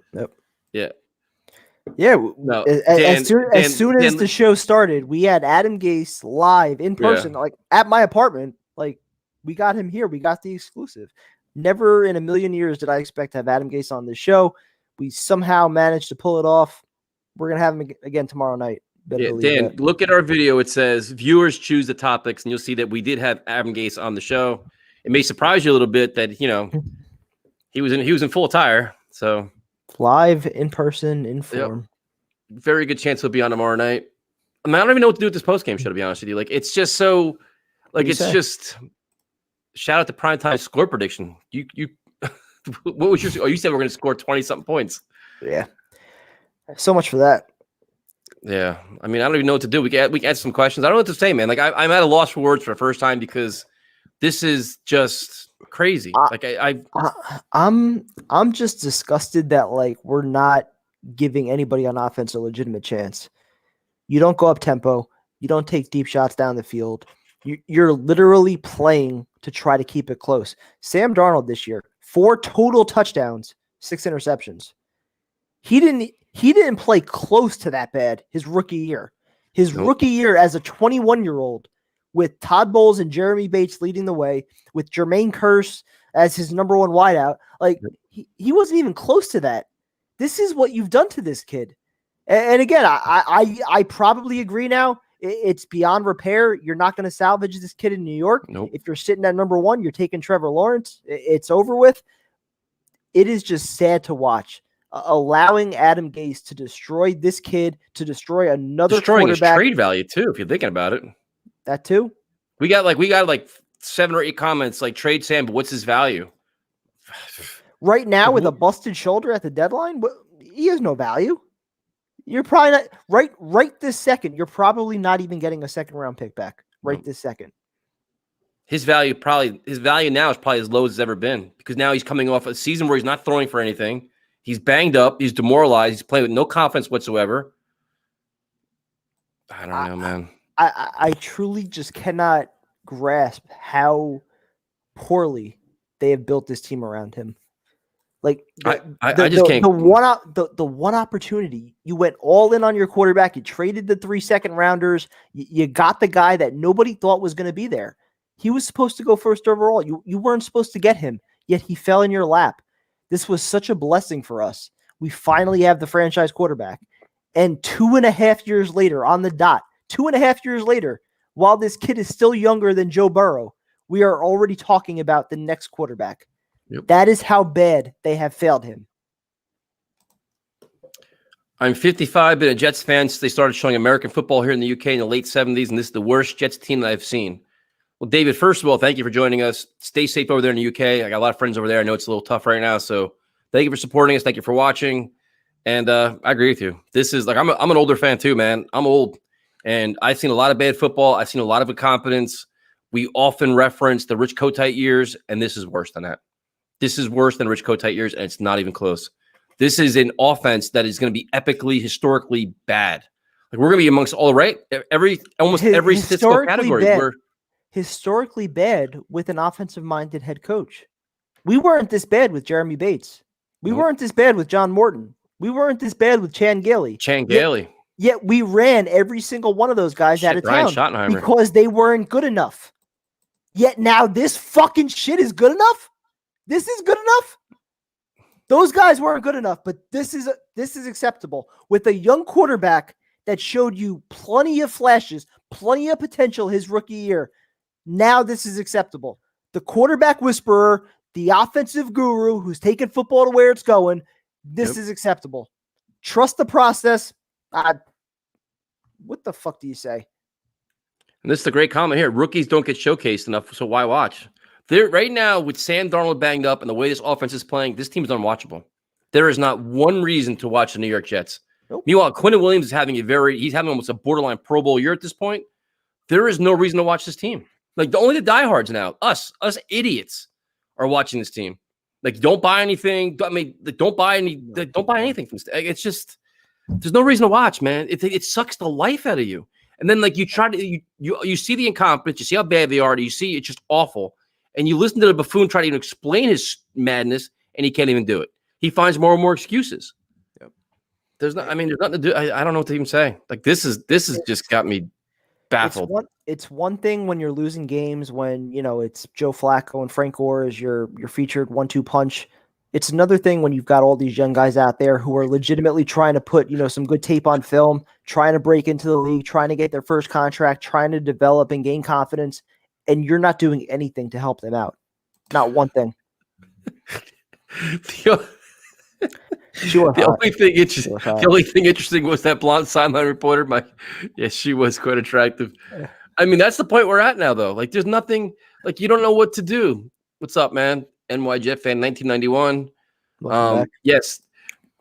Yeah.
No, as soon as the show started, we had Adam Gase live in person, like at my apartment. Like we got him here. We got the exclusive. Never in a million years did I expect to have Adam Gase on this show. We somehow managed to pull it off. We're going to have him again tomorrow night.
Dan, look at our video. It says viewers choose the topics, and you'll see that we did have Adam Gase on the show. It may surprise you a little bit that, he was in full attire. So
live in person, in form.
Yep. Very good chance he'll be on tomorrow night. I mean, I don't even know what to do with this post-game show, to be honest with you. Like, it's just so, like, just shout out to Primetime score prediction. You what was your, you said we're going to score 20-something points.
Yeah. So much for that.
Yeah, I mean, I don't even know what to do. We can add some questions. I don't know what to say, man. Like I'm at a loss for words for the first time because this is just crazy.
I'm just disgusted that like we're not giving anybody on offense a legitimate chance. You don't go up tempo. You don't take deep shots down the field. You're literally playing to try to keep it close. Sam Darnold this year, 4 total touchdowns, 6 interceptions. He didn't play close to that bad his rookie year. His rookie year as a 21-year-old with Todd Bowles and Jeremy Bates leading the way, with Jermaine Kearse as his number 1 wideout. Like he wasn't even close to that. This is what you've done to this kid. And again, I probably agree now. It's beyond repair. You're not going to salvage this kid in New York.
Nope.
If you're sitting at number 1, you're taking Trevor Lawrence. It's over with. It is just sad to watch. Allowing Adam Gase to destroy this kid, to destroy another
destroying his
quarterback.
trade value too, if you're thinking about it.
That too.
We got like 7 or 8 comments like trade Sam, but what's his value?
Right now, with a busted shoulder at the deadline, he has no value. You're probably not right this second. You're probably not even getting a 2nd round pick back this second.
His value now is probably as low as it's ever been because now he's coming off a season where he's not throwing for anything. He's banged up. He's demoralized. He's playing with no confidence whatsoever. I don't know, man.
I truly just cannot grasp how poorly they have built this team around him. Like
I just can't.
The one opportunity you went all in on your quarterback. You traded the 3 second rounders. You got the guy that nobody thought was going to be there. He was supposed to go first overall. You weren't supposed to get him, yet he fell in your lap. This was such a blessing for us. We finally have the franchise quarterback. And 2.5 years later, on the dot, 2.5 years later, while this kid is still younger than Joe Burrow, we are already talking about the next quarterback.
Yep.
That is how bad they have failed him.
I'm 55, been a Jets fan since they started showing American football here in the UK in the late 70s, and this is the worst Jets team that I've seen. Well, David, first of all, thank you for joining us. Stay safe over there in the UK. I got a lot of friends over there. I know it's a little tough right now, so thank you for supporting us. Thank you for watching. And I agree with you. This is like I'm an older fan too, man. I'm old, and I've seen a lot of bad football. I've seen a lot of incompetence. We often reference the Rich Kotite years, and this is worse than that. This is worse than Rich Kotite years, and it's not even close. This is an offense that is going to be epically, historically bad. Like we're going to be amongst all right, almost every statistical category.
Historically bad with an offensive-minded head coach. We weren't this bad with Jeremy Bates. We weren't this bad with John Morton. We weren't this bad with Chan Gailey. Yet we ran every single one of those guys out of town because they weren't good enough. Yet now this fucking shit is good enough. This is good enough. Those guys weren't good enough, but this is acceptable with a young quarterback that showed you plenty of flashes, plenty of potential his rookie year. Now this is acceptable. The quarterback whisperer, the offensive guru who's taking football to where it's going, this is acceptable. Trust the process. What the fuck do you say?
And this is the great comment here. Rookies don't get showcased enough, so why watch? Right now, with Sam Darnold banged up and the way this offense is playing, this team is unwatchable. There is not one reason to watch the New York Jets.
Nope.
Meanwhile, Quinnen Williams is having he's having almost a borderline Pro Bowl year at this point. There is no reason to watch this team. Like only the diehards now, us idiots, are watching this team. Like, don't buy anything. Don't buy anything from. It's just there's no reason to watch, man. It sucks the life out of you. And then like you try to you see the incompetence, you see how bad they are. You see it's just awful, and you listen to the buffoon try to even explain his madness, and he can't even do it. He finds more and more excuses. Yep. There's nothing to do. I don't know what to even say. Like this is just got me baffled.
It's one thing when you're losing games when, it's Joe Flacco and Frank Gore is your featured 1-2 punch. It's another thing when you've got all these young guys out there who are legitimately trying to put, some good tape on film, trying to break into the league, trying to get their first contract, trying to develop and gain confidence, and you're not doing anything to help them out. Not one thing.
The only thing interesting was that blonde sideline reporter. She was quite attractive. I mean, that's the point we're at now, though. Like, there's nothing. Like, you don't know what to do. What's up, man? NY Jet fan, 1991. Yes,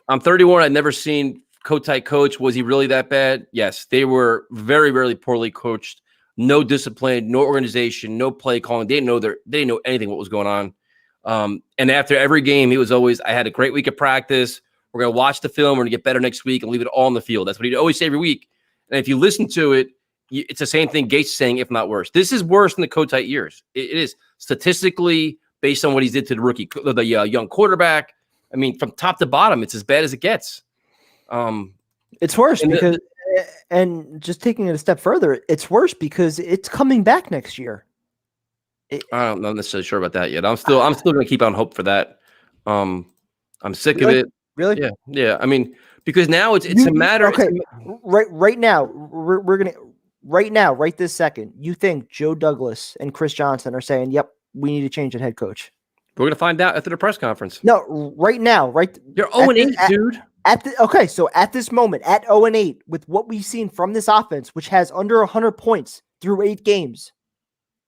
I'm 31. I'd never seen Kotite coach. Was he really that bad? Yes. They were very, very poorly coached. No discipline, no organization, no play calling. They didn't know anything what was going on. And after every game, he was always, I had a great week of practice. We're going to watch the film. We're going to get better next week and leave it all on the field. That's what he'd always say every week. And if you listen to it, it's the same thing Gates is saying, if not worse. This is worse than the Kotite years. It is statistically based on what he did to the rookie, the young quarterback. I mean, from top to bottom, it's as bad as it gets.
It's worse because, and just taking it a step further, it's worse because it's coming back next year.
I'm not necessarily sure about that yet. I'm still going to keep on hope for that. I'm sick of it.
Really?
Yeah. I mean, because now it's a matter.
Okay, right now we're gonna right this second. You think Joe Douglas and Chris Johnson are saying, "Yep, we need to change the head coach"?
We're going to find out after the press conference.
No, right now, right.
You're 0-8, dude.
So at this moment, at 0-8, with what we've seen from this offense, which has under 100 points through 8 games,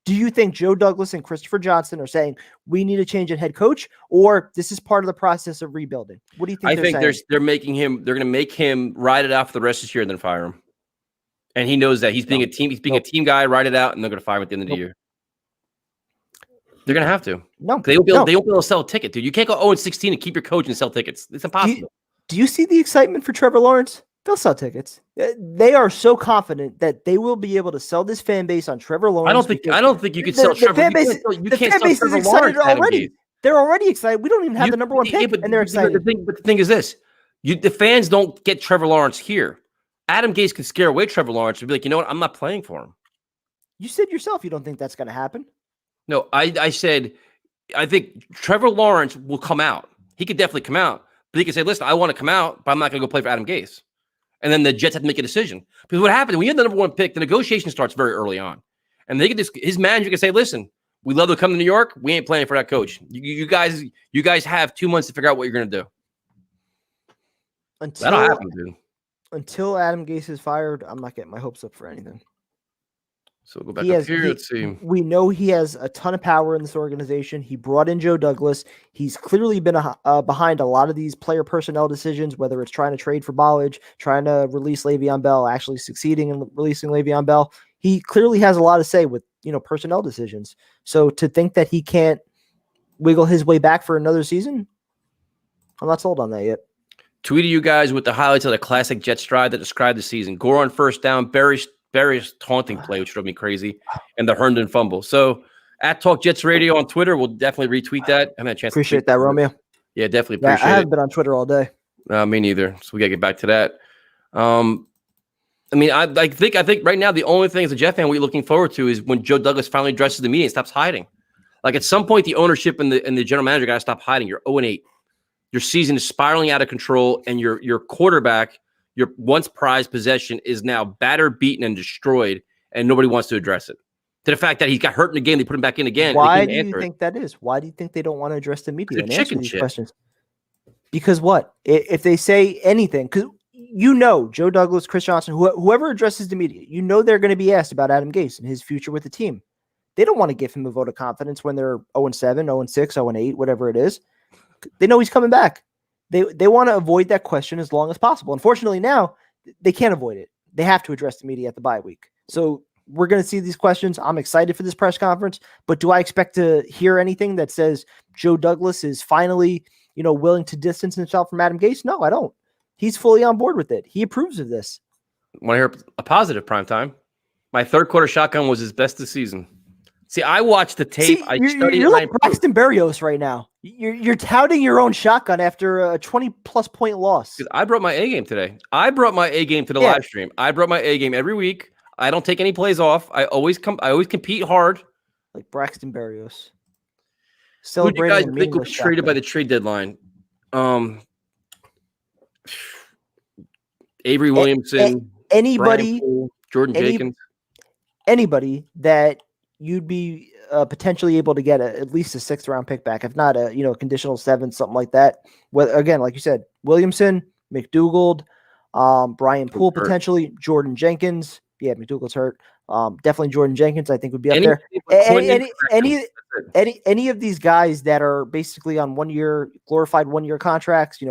do you think Joe Douglas and Christopher Johnson are saying we need to change a head coach, or this is part of the process of rebuilding? What do you think?
I think they're going to make him ride it out for the rest of this year and then fire him. And he knows that he's being a team guy, ride it out, and they're going to fire him at the end of the year. They're going to have to.
No,
they won't be able to sell a ticket, dude. You can't go 0-16 and keep your coach and sell tickets. It's impossible.
Do you see the excitement for Trevor Lawrence? They'll sell tickets. They are so confident that they will be able to sell this fan base on Trevor Lawrence.
I don't think you could sell Trevor.
The fan base is excited already. They're already excited. We don't even have the number 1 pick, and they're excited.
But the thing is this: the fans don't get Trevor Lawrence here. Adam Gase can scare away Trevor Lawrence and be like, you know what? I'm not playing for him.
You said yourself you don't think that's going to happen.
No, I said I think Trevor Lawrence will come out. He could definitely come out, but he could say, listen, I want to come out, but I'm not going to go play for Adam Gase. And then the Jets have to make a decision. Because what happened, when you have the number 1 pick, the negotiation starts very early on. And they could his manager can say, listen, we love to come to New York. We ain't playing for that coach. You guys have 2 months to figure out what you're going to do. That'll happen, dude.
Until Adam Gase is fired, I'm not getting my hopes up for anything.
So we'll go back up here. Let's see.
We know he has a ton of power in this organization. He brought in Joe Douglas. He's clearly been behind a lot of these player personnel decisions, whether it's trying to trade for Ballage, trying to release Le'Veon Bell, actually succeeding in releasing Le'Veon Bell. He clearly has a lot to say with personnel decisions. So to think that he can't wiggle his way back for another season, I'm not sold on that yet.
Tweeted you guys with the highlights of the classic Jet stride that described the season. Gore on first down, Barry's taunting play, which drove me crazy, and the Herndon fumble. So at Talk Jets Radio on Twitter, we'll definitely retweet that. I haven't had a chance.
Appreciate that, Romeo.
Yeah, definitely appreciate it.
I haven't been on Twitter all day.
Me neither. So we gotta get back to that. I mean, I think right now the only thing as a Jet fan we're looking forward to is when Joe Douglas finally addresses the media and stops hiding. Like at some point, the ownership and the general manager gotta stop hiding. You're 0-8. Your season is spiraling out of control, and your quarterback, your once prized possession, is now battered, beaten, and destroyed, and nobody wants to address it. To the fact that he got hurt in the game, they put him back in again.
Why do you think that is? Why do you think they don't want to address the media and answer these questions? Because what? If they say anything, because Joe Douglas, Chris Johnson, whoever addresses the media, they're going to be asked about Adam Gase and his future with the team. They don't want to give him a vote of confidence when they're 0-7, 0-6, 0-8, whatever it is. They know he's coming back. They want to avoid that question as long as possible. Unfortunately, now they can't avoid it. They have to address the media at the bye week. So we're going to see these questions. I'm excited for this press conference, but do I expect to hear anything that says Joe Douglas is finally, willing to distance himself from Adam Gase? No, I don't. He's fully on board with it. He approves of this.
Want to hear a positive primetime? My third quarter shotgun was his best this season. See, I watched the tape.
You're like Braxton Berrios right now. You're touting your own shotgun after a 20-plus point loss.
I brought my A game today. I brought my A game to the live stream. I brought my A game every week. I don't take any plays off. I always compete hard.
Like Braxton Berrios.
Who do you guys think will be traded by the trade deadline? Avery Williamson.
Anybody.
Jordan Jenkins.
Anybody that you'd be potentially able to get at least a 6th round pick back, if not a conditional 7, something like that. Well, again, like you said, Williamson, McDougald, Brian Poole potentially, Jordan Jenkins. Yeah, McDougald's hurt. Definitely Jordan Jenkins, I think, would be up there. Any of these guys that are basically on glorified 1-year contracts,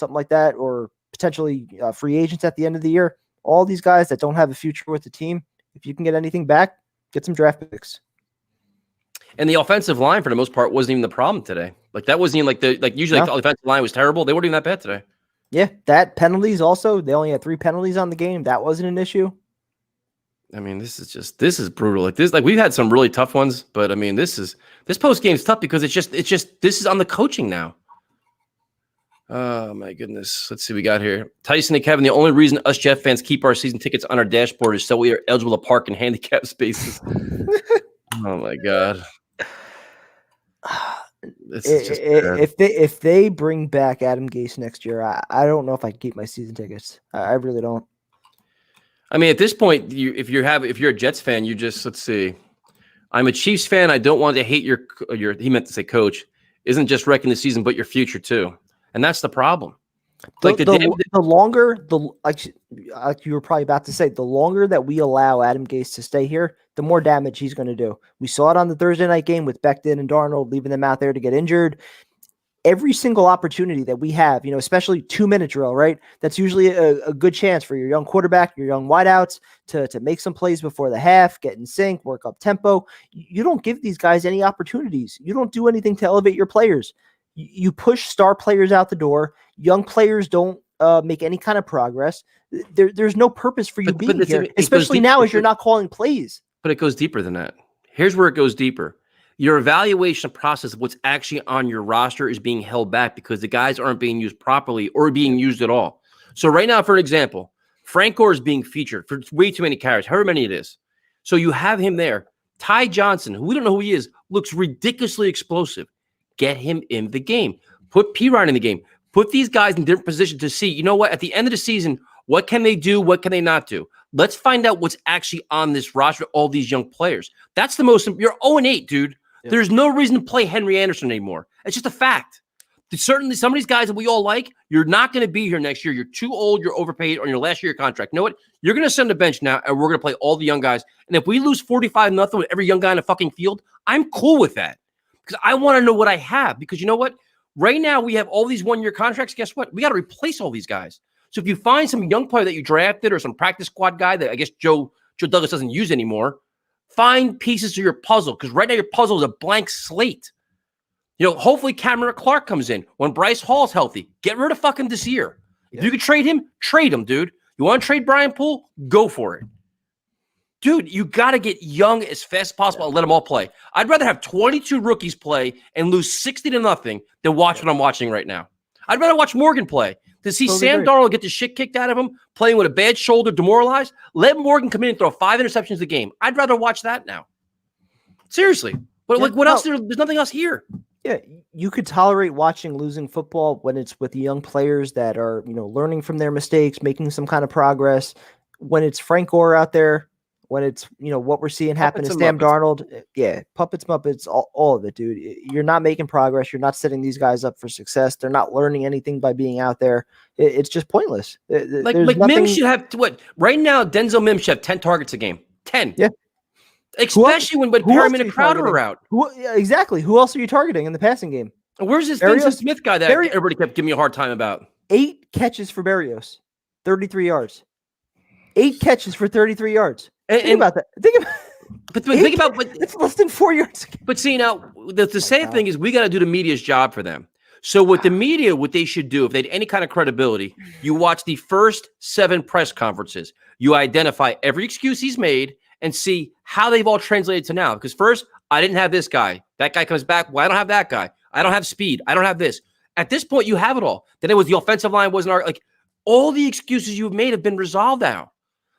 something like that, or potentially free agents at the end of the year. All these guys that don't have a future with the team, if you can get anything back, get some draft picks.
And the offensive line, for the most part, wasn't even the problem today. Like that wasn't even usually
No.
the offensive line was terrible. They weren't even that bad today.
Yeah, that penalties also. They only had 3 penalties on the game. That wasn't an issue.
I mean, this is brutal. Like we've had some really tough ones, but I mean, this post game is tough because it's just this is on the coaching now. Oh my goodness. Let's see what we got here. Tyson and Kevin, the only reason us Jet fans keep our season tickets on our dashboard is so we are eligible to park in handicap spaces. Oh my God. This is just bad.
If they bring back Adam Gase next year, I don't know if I can keep my season tickets. I really don't.
I mean, at this point, if you're a Jets fan, you just, let's see. I'm a Chiefs fan. I don't want to hate your he meant to say coach, isn't just wrecking the season, but your future too. And that's the problem. Like
the longer like you were probably about to say, the longer that we allow Adam Gase to stay here, the more damage he's going to do. We saw it on the Thursday night game with Becton and Darnold, leaving them out there to get injured. Every single opportunity that we have, especially 2-minute drill, right? That's usually a good chance for your young quarterback, your young wideouts to make some plays before the half, get in sync, work up tempo. You don't give these guys any opportunities. You don't do anything to elevate your players. You push star players out the door. Young players don't make any kind of progress. There's no purpose for you being here, especially now as you're not calling plays.
But it goes deeper than that. Here's where it goes deeper. Your evaluation process of what's actually on your roster is being held back because the guys aren't being used properly or being used at all. So right now, for an example, Frank Gore is being featured for way too many carries, however many it is. So you have him there. Ty Johnson, who we don't know who he is, looks ridiculously explosive. Get him in the game. Put Perine in the game. Put these guys in different positions to see, you know what, at the end of the season, what can they do? What can they not do? Let's find out what's actually on this roster, all these young players. That's the most, you're 0-8, dude. Yep. There's no reason to play Henry Anderson anymore. It's just a fact. Certainly, some of these guys that we all like, you're not going to be here next year. You're too old. You're overpaid on your last year contract. You know what? You're going to send the bench now, and we're going to play all the young guys. And if we lose 45-0 with every young guy in the fucking field, I'm cool with that because I want to know what I have. Because you know what? Right now, we have all these one-year contracts. Guess what? We got to replace all these guys. So if you find some young player that you drafted or some practice squad guy that I guess Joe Douglas doesn't use anymore, find pieces to your puzzle because right now your puzzle is a blank slate. Hopefully Cameron Clark comes in when Bryce Hall's healthy. Get rid of fucking Desir. If you could trade him, dude. You want to trade Brian Poole? Go for it. Dude, you got to get young as fast as possible and let them all play. I'd rather have 22 rookies play and lose 60-0 than watch what I'm watching right now. I'd rather watch Morgan play. To see Sam Darnold get the shit kicked out of him, playing with a bad shoulder, demoralized, let Morgan come in and throw 5 interceptions a game. I'd rather watch that now. Seriously. But what else? There's nothing else here.
Yeah, you could tolerate watching losing football when it's with young players that are, learning from their mistakes, making some kind of progress. When it's Frank Gore out there, when it's, what we're seeing happen to Sam Darnold. Yeah, puppets, muppets, all of it, dude. You're not making progress. You're not setting these guys up for success. They're not learning anything by being out there. It's just pointless.
Like Mims should have, right now, Denzel Mims should have 10 targets a game. 10.
Yeah.
Especially when Perriman and Crowder are out.
Exactly. Who else are you targeting in the passing game?
Where's this Vincent Smith guy that everybody kept giving me a hard time about?
8 catches for Berrios, 33 yards. 8 catches for 33 yards. Think about that. Think about it's less than 4 yards.
But see, now the sad thing is we got to do the media's job for them. So with the media, what they should do, if they had any kind of credibility, you watch the first 7 press conferences. You identify every excuse he's made and see how they've all translated to now. Because first, I didn't have this guy. That guy comes back. Well, I don't have that guy. I don't have speed. I don't have this. At this point, you have it all. Then it was the offensive line wasn't like all the excuses you've made have been resolved now.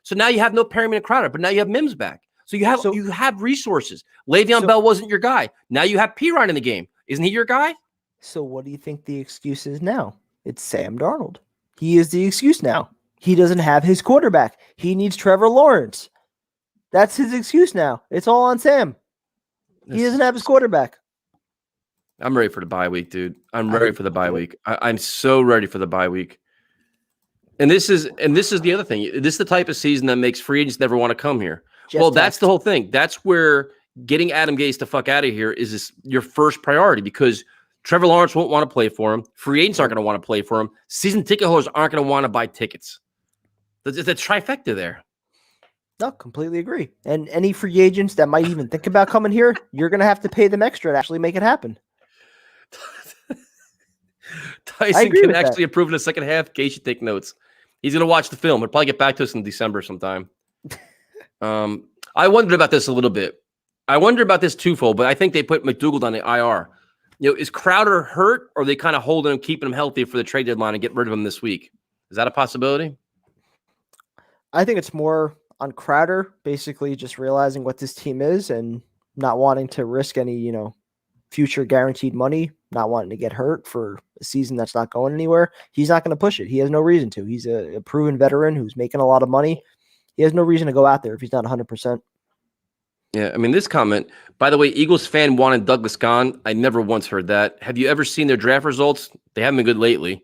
So now you have no Perriman and Crowder, but now you have Mims back. So you have resources. Le'Veon Bell wasn't your guy. Now you have Perine in the game. Isn't he your guy?
So what do you think the excuse is now? It's Sam Darnold. He is the excuse now. He doesn't have his quarterback. He needs Trevor Lawrence. That's his excuse now. It's all on Sam. He doesn't have his quarterback.
I'm ready for the bye week, dude. I'm ready for the bye week. I'm so ready for the bye week. And this is the other thing. This is the type of season that makes free agents never want to come here. That's the whole thing. That's where getting Adam Gase the fuck out of here is your first priority because Trevor Lawrence won't want to play for him. Free agents aren't going to want to play for him. Season ticket holders aren't going to want to buy tickets. There's a trifecta there.
No, completely agree. And any free agents that might even think about coming here, you're going to have to pay them extra to actually make it happen.
Tyson
agree
can
with that.
actually improve in the second half. In case you take notes, he's going to watch the film. He'll probably get back to us in December sometime. I wondered about this a little bit. I wonder about this twofold, but I think they put McDougald on the IR. Is Crowder hurt, or are they kind of holding him, keeping him healthy for the trade deadline and get rid of him this week? Is that a possibility?
I think it's more on Crowder, basically just realizing what this team is and not wanting to risk any, future guaranteed money, not wanting to get hurt for a season that's not going anywhere. He's not going to push it. He has no reason to. He's a proven veteran who's making a lot of money. He has no reason to go out there if he's not 100%.
Yeah, I mean, this comment, by the way, Eagles fan wanted Douglas gone. I never once heard that. Have you ever seen their draft results? They haven't been good lately.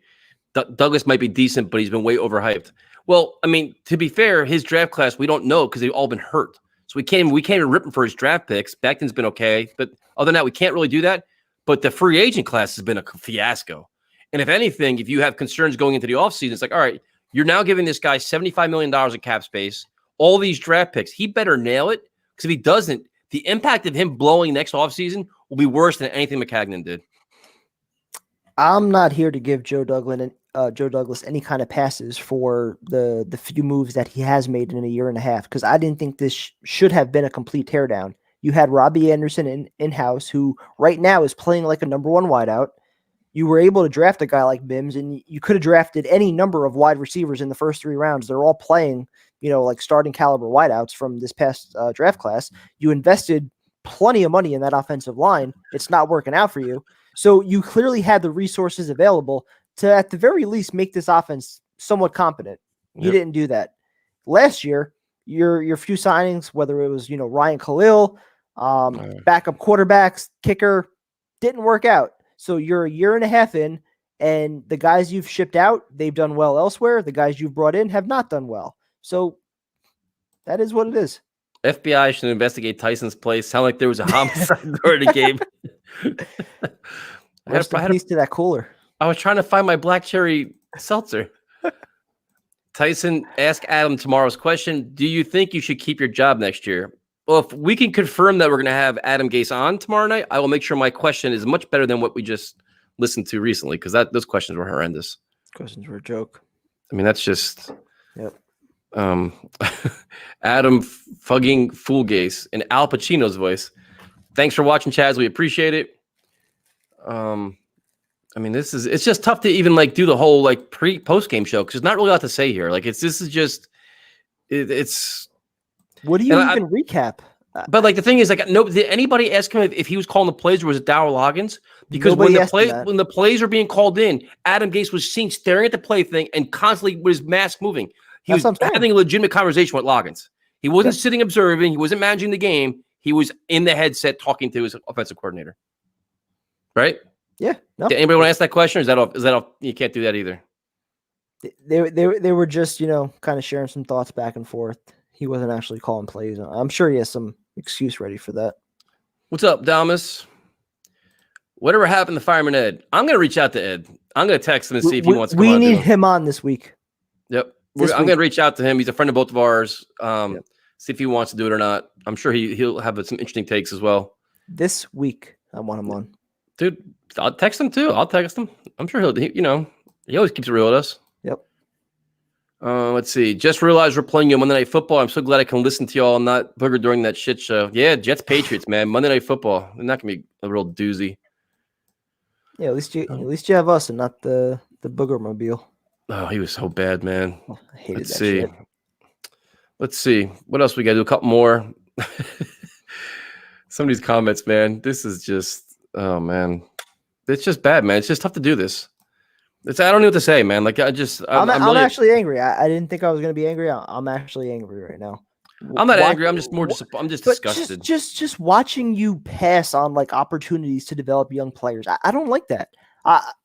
Douglas might be decent, but he's been way overhyped. Well, I mean, to be fair, his draft class, we don't know because they've all been hurt. So we can't even rip him for his draft picks. Becton's been okay, but other than that, we can't really do that. But the free agent class has been a fiasco. And if anything, if you have concerns going into the offseason, it's like, all right, you're now giving this guy $75 million in cap space, all these draft picks. He better nail it, because if he doesn't, the impact of him blowing next offseason will be worse than anything Maccagnan did.
I'm not here to give Joe Douglas any kind of passes for the few moves that he has made in a year and a half, because I didn't think this should have been a complete teardown. You had Robbie Anderson in-house, who right now is playing like a number one wideout. You were able to draft a guy like Mims, and you could have drafted any number of wide receivers in the first 3 rounds. They're all playing, like starting caliber wideouts from this past draft class. You invested plenty of money in that offensive line. It's not working out for you. So you clearly had the resources available to, at the very least, make this offense somewhat competent. You didn't do that. Last year, your few signings, whether it was, Ryan Khalil, backup quarterbacks, kicker, didn't work out. So you're a year and a half in, and the guys you've shipped out, they've done well elsewhere. The guys you've brought in have not done well. So that is what it is.
FBI should investigate Tyson's place. Sound like there was a homicide during the game.
Rest in peace to that cooler.
I was trying to find my black cherry seltzer. Tyson, ask Adam tomorrow's question. Do you think you should keep your job next year? Well, if we can confirm that we're going to have Adam Gase on tomorrow night, I will make sure my question is much better than what we just listened to recently, because those questions were horrendous.
Questions were a joke.
I mean, that's just...
Yep.
Adam fucking Fool Gase in Al Pacino's voice. Thanks for watching, Chaz. We appreciate it. I mean, it's just tough to even do the whole post game show, because there's not really a lot to say here. It's
what do you even recap?
But the thing is, did anybody ask him if he was calling the plays, or was it Darryl Loggins? Because when the plays were being called in, Adam Gase was seen staring at the play thing and constantly with his mask moving. He was having a legitimate conversation with Loggins. He wasn't sitting observing. He wasn't managing the game. He was in the headset talking to his offensive coordinator. Right?
Yeah. No.
Did anybody want to ask that question? Or is that off? You can't do that either.
They were just, kind of sharing some thoughts back and forth. He wasn't actually calling plays. I'm sure he has some excuse ready for that.
What's up, Dalmas? Whatever happened to Fireman Ed? I'm going to reach out to Ed. I'm going to text him and see if he wants to come on.
We need him on this week.
Yep. I'm going to reach out to him. He's a friend of both of ours. See if he wants to do it or not. I'm sure he'll have some interesting takes as well.
This week, I want him on.
Dude, I'll text him too. I'll text him. I'm sure he always keeps it real with us.
Yep.
Let's see. Just realized we're playing you Monday Night Football. I'm so glad I can listen to y'all and not booger during that shit show. Yeah, Jets Patriots, man. Monday Night Football. They're not gonna be a real doozy.
Yeah, at least you have us and not the booger mobile.
Oh, he was so bad, man.
I hated
Let's
that
see.
shit.
Let's see. What else we got to do? A couple more. Some of these comments, man. This is just, oh, man. It's just bad, man. It's just tough to do this. I don't know what to say, man. I'm really,
actually angry. I didn't think I was going to be angry. I'm actually angry right now.
I'm not angry. I'm just I'm just disgusted.
Just watching you pass on opportunities to develop young players. I don't like that.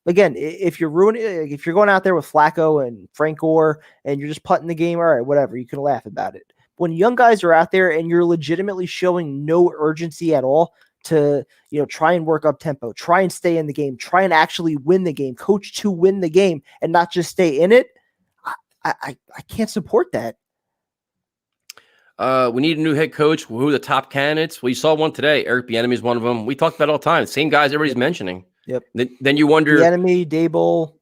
Again, if you're going out there with Flacco and Frank Gore and you're just putting the game, all right, whatever, you can laugh about it. When young guys are out there and you're legitimately showing no urgency at all, to, try and work up tempo, try and stay in the game, try and actually win the game, coach to win the game and not just stay in it. I can't support that.
We need a new head coach. Who are the top candidates? Well, you saw one today. Eric Bieniemy is one of them. We talked about it all the time. Same guys everybody's mentioning.
Yep.
Then you wonder.
Bieniemy, Dable,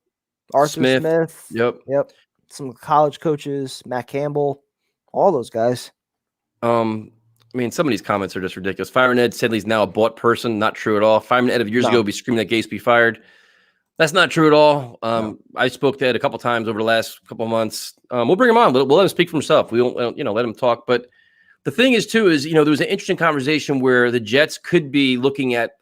Arthur Smith.
Yep.
Some college coaches, Matt Campbell, all those guys.
I mean, some of these comments are just ridiculous. Fireman Ed said he's now a bought person. Not true at all. Fireman Ed of years ago would be screaming that Gase be fired. That's not true at all. I spoke to Ed a couple times over the last couple of months. We'll bring him on. We'll let him speak for himself. We won't, let him talk. But the thing is, too, is, there was an interesting conversation where the Jets could be looking at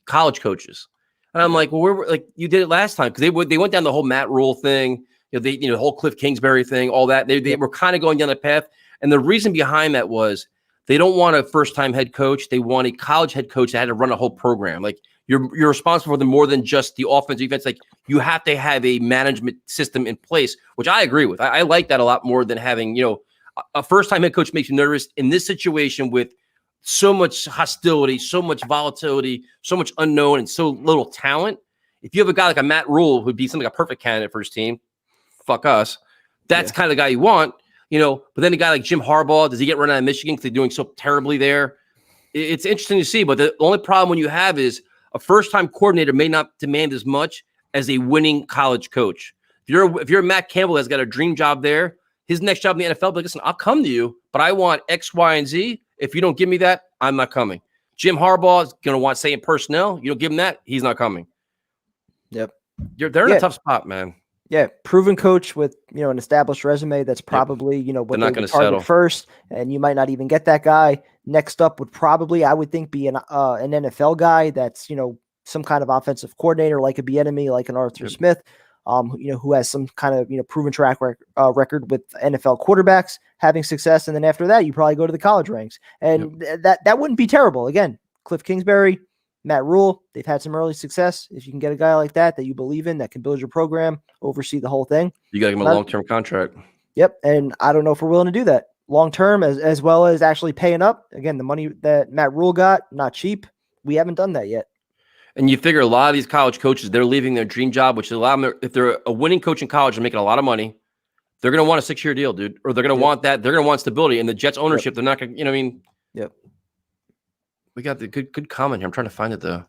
college coaches. And I'm like, well, you did it last time, because they went down the whole Matt Rule thing, the whole Cliff Kingsbury thing, all that. They were kind of going down that path. And the reason behind that was they don't want a first-time head coach. They want a college head coach that had to run a whole program. Like, you're responsible for them more than just the offense, defense. Like, you have to have a management system in place, which I agree with. I like that a lot more than having, a first-time head coach makes you nervous in this situation with so much hostility, so much volatility, so much unknown, and so little talent. If you have a guy like a Matt Rule who'd be something like a perfect candidate for his team, fuck us. That's kind of the guy you want, But then a guy like Jim Harbaugh, does he get run out of Michigan because they're doing so terribly there? It's interesting to see, but the only problem when you have is a first-time coordinator may not demand as much as a winning college coach. If you're Matt Campbell that's got a dream job there, his next job in the NFL, but listen, I'll come to you, but I want X, Y, and Z. If you don't give me that, I'm not coming. Jim Harbaugh is going to want say in personnel. You don't give him that, he's not coming.
Yep.
They're in a tough spot, man.
Yeah, proven coach with an established resume. That's probably what
they're not going to
target
settle
first, and you might not even get that guy. Next up would probably, I would think, be an NFL guy that's some kind of offensive coordinator, like a Bieniemy, like an Arthur Smith, who has some kind of proven track record with NFL quarterbacks having success. And then after that, you probably go to the college ranks, and that wouldn't be terrible. Again, Cliff Kingsbury, Matt Rule, they've had some early success. If you can get a guy like that you believe in, that can build your program, oversee the whole thing,
you got to give him a long-term contract.
Yep, and I don't know if we're willing to do that long-term as well as actually paying up. Again, the money that Matt Rule got, not cheap. We haven't done that yet.
And you figure a lot of these college coaches, they're leaving their dream job, which allow them, if they're a winning coach in college and making a lot of money, they're going to want a 6-year deal, dude, or they're going to want that. They're going to want stability. And the Jets ownership, they're not going to,
Yep.
We got the good comment here. I'm trying to find it though.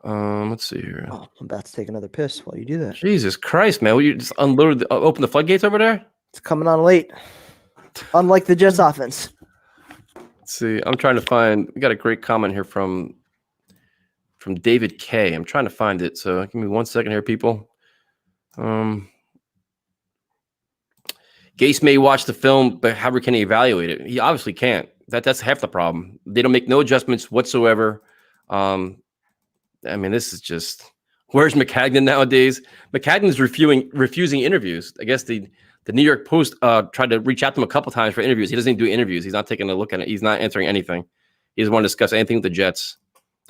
Let's see here.
Oh, I'm about to take another piss while you do that.
Jesus Christ, man! Will you just open the floodgates over there?
It's coming on late. Unlike the Jets offense.
Let's see. I'm trying to find. We got a great comment here from David K. I'm trying to find it. So give me 1 second here, people. Gase may watch the film, but how can he evaluate it? He obviously can't. That's half the problem. They don't make no adjustments whatsoever. I mean, this is just, where's Maccagnan nowadays? Maccagnan is refusing interviews. I guess the New York Post tried to reach out to him a couple times for interviews. He doesn't do interviews. He's not taking a look at it. He's not answering anything. He doesn't want to discuss anything with the Jets.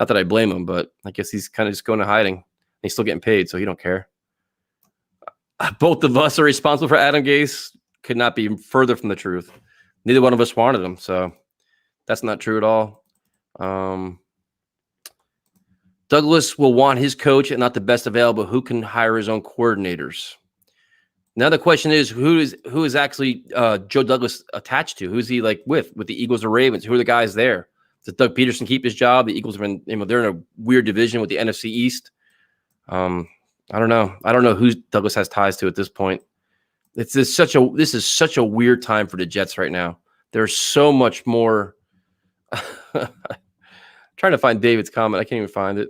Not that I blame him, but I guess he's kind of just going to hiding. He's still getting paid, so he don't care. Both of us are responsible for Adam Gase. Could not be further from the truth. Neither one of us wanted him, so that's not true at all. Douglas will want his coach and not the best available. Who can hire his own coordinators? Now the question is, who is actually Joe Douglas attached to? Who's he with the Eagles or Ravens? Who are the guys there? Does Doug Peterson keep his job? The Eagles are they're in a weird division with the NFC East. I don't know. I don't know who Douglas has ties to at this point. This is such a weird time for the Jets right now. There's so much more. Trying to find David's comment. I can't even find it.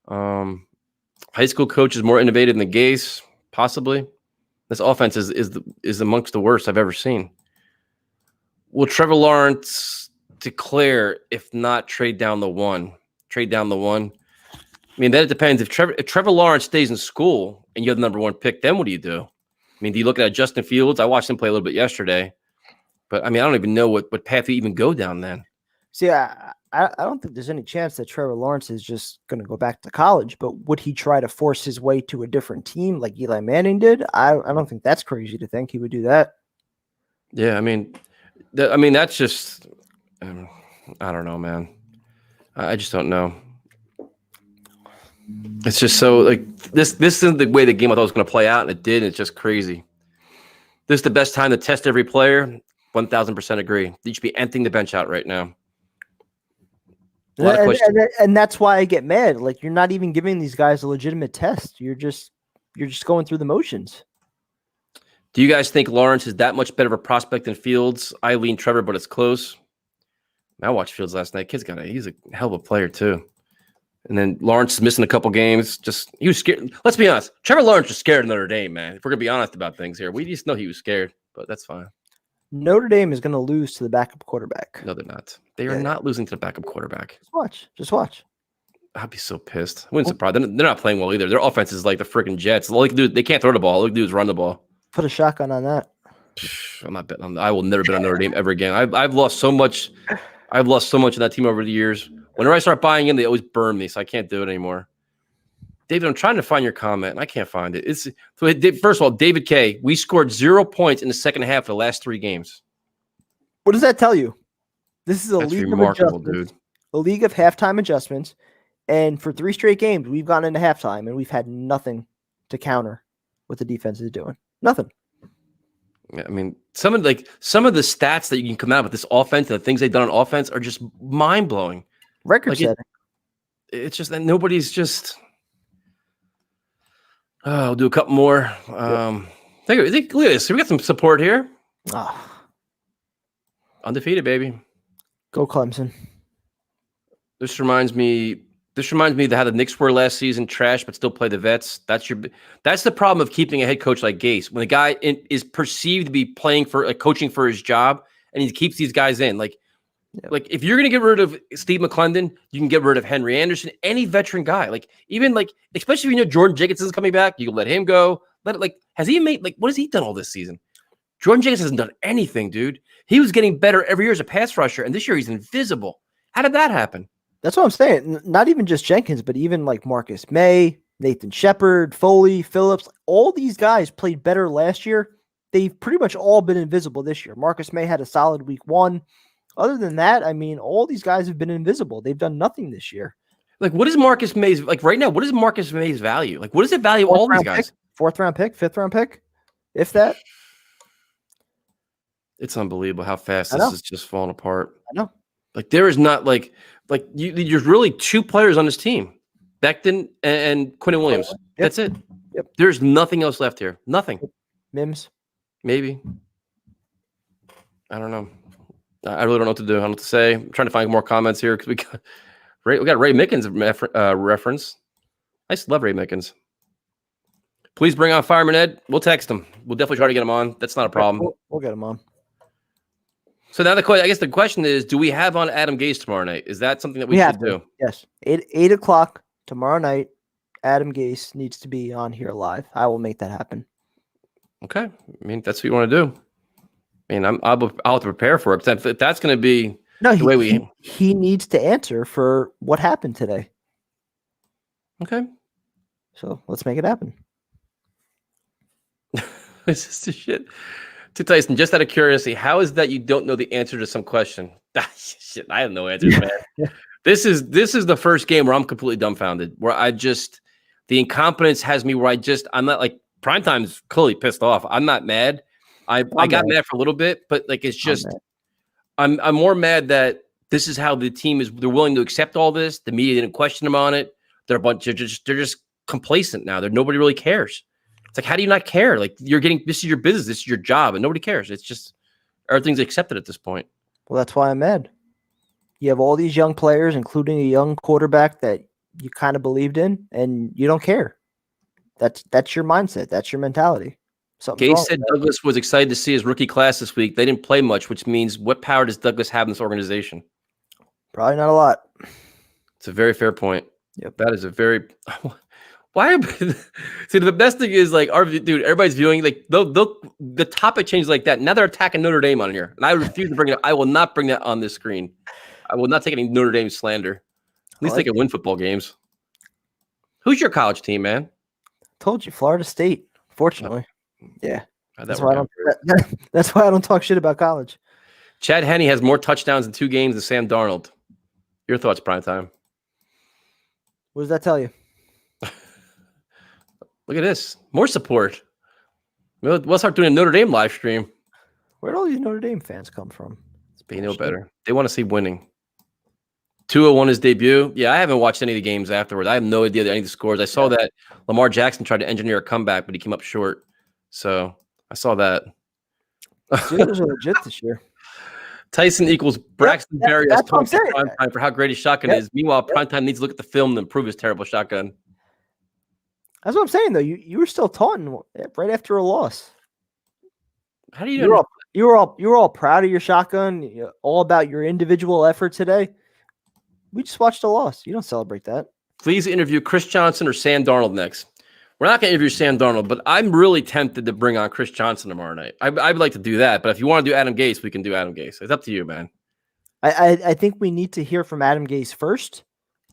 High school coach is more innovative than Gase, possibly. This offense is amongst the worst I've ever seen. Will Trevor Lawrence declare, if not trade down the one? Trade down the one. I mean, that it depends. If Trevor Lawrence stays in school and you have the number 1 pick, then what do you do? I mean, do you look at Justin Fields? I watched him play a little bit yesterday, but I mean, I don't even know what path you even go down then.
See, I don't think there's any chance that Trevor Lawrence is just going to go back to college, but would he try to force his way to a different team like Eli Manning did? I don't think that's crazy to think he would do that.
Yeah, I mean, that's just, I don't know, man. I just don't know. It's just so like this isn't the way the game I thought was going to play out, and it did. And it's just crazy. This is the best time to test every player. 1,000% agree. You should be emptying the bench out right now. A lot of questions.
And that's why I get mad. Like you're not even giving these guys a legitimate test. You're just going through the motions.
Do you guys think Lawrence is that much better of a prospect than Fields? I lean Trevor, but it's close. I watched Fields last night. He's a hell of a player too. And then Lawrence is missing a couple games. He was scared. Let's be honest. Trevor Lawrence was scared of Notre Dame, man. If we're gonna be honest about things here, we just know he was scared, but that's fine.
Notre Dame is going to lose to the backup quarterback.
No, they're not. They are not losing to the backup quarterback.
Just watch.
I'd be so pissed. I wouldn't surprise. They're not playing well either. Their offense is like the freaking Jets. All they can do, they can't throw the ball. All they can do is run the ball.
Put a shotgun on that.
I'm not betting on that. I will never bet on Notre Dame ever again. I've lost so much. I've lost so much in that team over the years. Whenever I start buying in, they always burn me, so I can't do it anymore. David, I'm trying to find your comment, and I can't find it. First of all, David K. We scored 0 points in the second half of the last 3 games.
What does that tell you? This is a
That's
league
remarkable,
of adjustments,
dude.
a league of halftime adjustments, and for 3 straight games, we've gone into halftime and we've had nothing to counter what the defense is doing. Nothing.
Yeah, I mean, some of the stats that you can come out with this offense and the things they've done on offense are just mind blowing.
Record setting.
It's just that nobody's just. I'll do a couple more. Look at this. We got some support here. Undefeated, baby.
Go Clemson.
This reminds me of how the Knicks were last season, trash, but still play the vets. That's the problem of keeping a head coach like Gase. When the guy is perceived to be coaching for his job, and he keeps these guys in. Like if you're gonna get rid of Steve McClendon, you can get rid of Henry Anderson, any veteran guy. Like even especially if you know Jordan Jacobson's coming back, you can let him go. What has he done all this season? Jordan Jacobson hasn't done anything, dude. He was getting better every year as a pass rusher, and this year he's invisible. How did that happen?
That's what I'm saying. Not even just Jenkins, but even like Marcus May, Nathan Shepard, Foley, Phillips. All these guys played better last year. They've pretty much all been invisible this year. Marcus May had a solid week 1. Other than that, I mean, all these guys have been invisible. They've done nothing this year.
Like, what is Marcus May's right now? What is Marcus May's value? Like, what is the value of all these guys?
4th round pick, 5th round pick, if that.
It's unbelievable how fast this is just falling apart.
I know.
Like there is not there's really 2 players on this team, Becton and Quinnen Williams.
Yep.
That's it.
Yep.
There's nothing else left here. Nothing.
Mims.
Maybe. I don't know. I really don't know what to do. I don't know what to say. I'm trying to find more comments here because we got Ray Mickens reference. I just love Ray Mickens. Please bring on Fireman Ed. We'll text him. We'll definitely try to get him on. That's not a problem.
We'll get him on.
So now the question is, do we have on Adam Gase tomorrow night? Is that something that we should do?
Yes. 8 o'clock tomorrow night. Adam Gase needs to be on here live. I will make that happen.
Okay. I mean, that's what you want to do. I mean, I'll have to prepare for it. If that's going to be the way
he needs to answer for what happened today.
Okay.
So let's make it happen.
This is the shit. To Tyson, just out of curiosity, how is that you don't know the answer to some question? Shit, I have no answers, man. This is the first game where I'm completely dumbfounded. Where the incompetence has me where I'm not like Primetime's clearly pissed off. I'm not mad. I got mad for a little bit, but like it's just I'm more mad that this is how the team is. They're willing to accept all this. The media didn't question them on it. They're they're just complacent now. Nobody really cares. It's like, how do you not care? Like this is your business, this is your job, and nobody cares. It's just everything's accepted at this point.
Well, that's why I'm mad. You have all these young players, including a young quarterback that you kind of believed in, and you don't care. That's your mindset. That's your mentality.
Gase said Douglas was excited to see his rookie class this week. They didn't play much, which means what power does Douglas have in this organization?
Probably not a lot.
It's a very fair point.
Yep.
That is a very. See, the best thing is like everybody's viewing like the topic changes like that. Now they're attacking Notre Dame on here, and I refuse to bring it up. I will not bring that on this screen. I will not take any Notre Dame slander. At least they can win football games. Who's your college team, man?
Told you, Florida State. Fortunately, yeah.
That's why
I don't talk shit about college.
Chad Henne has more touchdowns in 2 games than Sam Darnold. Your thoughts, prime time.
What does that tell you?
Look at this. More support. We'll start doing a Notre Dame live stream.
Where'd all these Notre Dame fans come from?
They know better. They want to see winning. Tua won his debut. Yeah, I haven't watched any of the games afterwards. I have no idea any of the scores. I saw that Lamar Jackson tried to engineer a comeback, but he came up short. So I saw that.
Steelers are legit this year.
Tyson equals Braxton Berrios
that's what I'm
points at
saying.
prime time for how great his shotgun is. Meanwhile, prime time needs to look at the film and improve his terrible shotgun.
That's what I'm saying, though. You were still taunting right after a loss.
How do you
You were all proud of your shotgun, all about your individual effort today. We just watched a loss. You don't celebrate that.
Please interview Chris Johnson or Sam Darnold next. We're not going to interview Sam Darnold, but I'm really tempted to bring on Chris Johnson tomorrow night. I'd like to do that, but if you want to do Adam Gase, we can do Adam Gase. It's up to you, man.
I think we need to hear from Adam Gase first,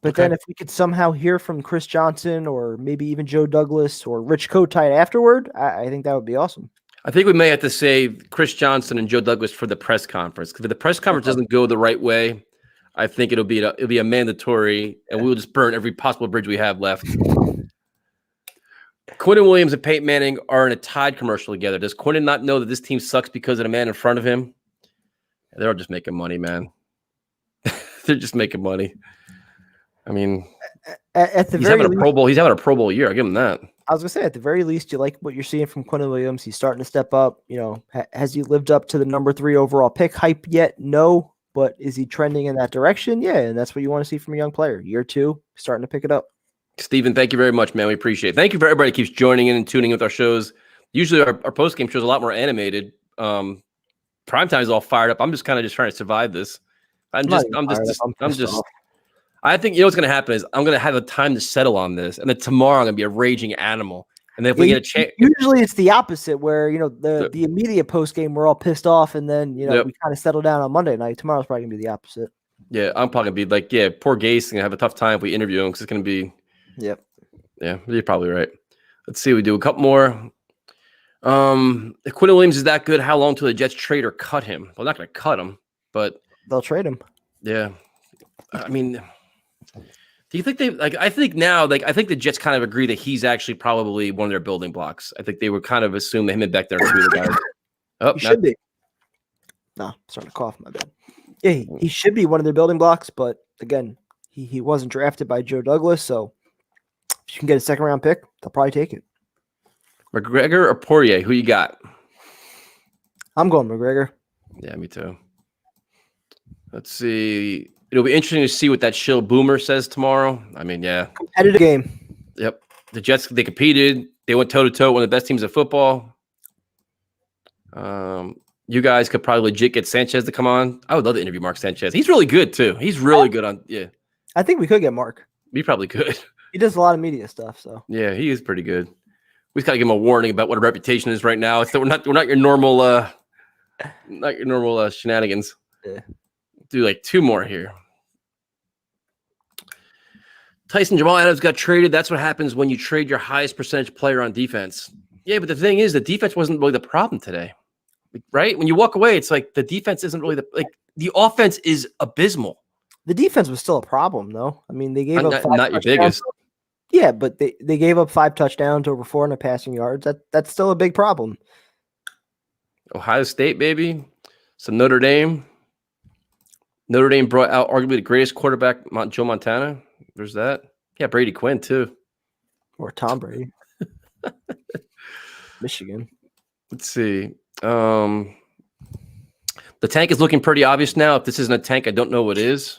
but then if we could somehow hear from Chris Johnson or maybe even Joe Douglas or Rich Kotite afterward, I think that would be awesome.
I think we may have to save Chris Johnson and Joe Douglas for the press conference, because if the press conference doesn't go the right way, I think it'll be a mandatory, and we'll just burn every possible bridge we have left. Quinnen Williams and Peyton Manning are in a Tide commercial together. Does Quinnen not know that this team sucks because of the man in front of him? They're all just making money, man. They're just making money. I mean,
at the
he's
very
having a
least,
Pro Bowl. He's having a Pro Bowl year. I give him that.
I was gonna say, at the very least, you like what you're seeing from Quinnen Williams. He's starting to step up. Has he lived up to the number 3 overall pick hype yet? No, but is he trending in that direction? Yeah, and that's what you want to see from a young player. Year 2, starting to pick it up.
Steven, thank you very much, man. We appreciate it. Thank you for everybody who keeps joining in and tuning in with our shows. Usually our post-game shows are a lot more animated. Primetime is all fired up. I'm just trying to survive this. I think what's going to happen is I'm going to have a time to settle on this, and then tomorrow I'm going to be a raging animal. And then if we get a chance,
usually it's the opposite, where the immediate post game we're all pissed off, and then we kind of settle down on Monday night. Tomorrow's probably gonna be the opposite.
Yeah, I'm probably gonna be like, poor Gase gonna have a tough time if we interview him, because it's gonna be.
Yep.
Yeah, you're probably right. Let's see. We do a couple more. If Quinnen Williams is that good, how long till the Jets trade or cut him? Well, not gonna cut him, but
they'll trade him.
Yeah, I mean. Do you think I think the Jets kind of agree that he's actually probably one of their building blocks. I think they would kind of assume that him and Beck there are two of the guys.
He should be. No, starting to cough, my bad. Yeah, he should be one of their building blocks, but again, he wasn't drafted by Joe Douglas, so if you can get a second round pick, they'll probably take it.
McGregor or Poirier, who you got?
I'm going McGregor.
Yeah, me too. Let's see. It'll be interesting to see what that shill Boomer says tomorrow. I mean, yeah.
Competitive game.
Yep. The Jets, they competed. They went toe-to-toe, one of the best teams in football. You guys could probably legit get Sanchez to come on. I would love to interview Mark Sanchez. He's really good, too. He's really good on, yeah.
I think we could get Mark.
We probably could.
He does a lot of media stuff, so.
Yeah, he is pretty good. We just got to give him a warning about what a reputation is right now. It's that we're not your normal shenanigans.
Yeah.
Do like 2 more here. Tyson Jamal Adams got traded. That's what happens when you trade your highest percentage player on defense. Yeah, but the thing is, the defense wasn't really the problem today, right? When you walk away, it's like the defense isn't really the offense is abysmal.
The defense was still a problem, though. I mean, they gave up 5
not your biggest.
Yeah, but they gave up 5 touchdowns, over 400 passing yards. That's still a big problem.
Ohio State, baby. So Notre Dame. Notre Dame brought out arguably the greatest quarterback, Joe Montana. There's that. Yeah, Brady Quinn, too.
Or Tom Brady. Michigan.
Let's see. The tank is looking pretty obvious now. If this isn't a tank, I don't know what is.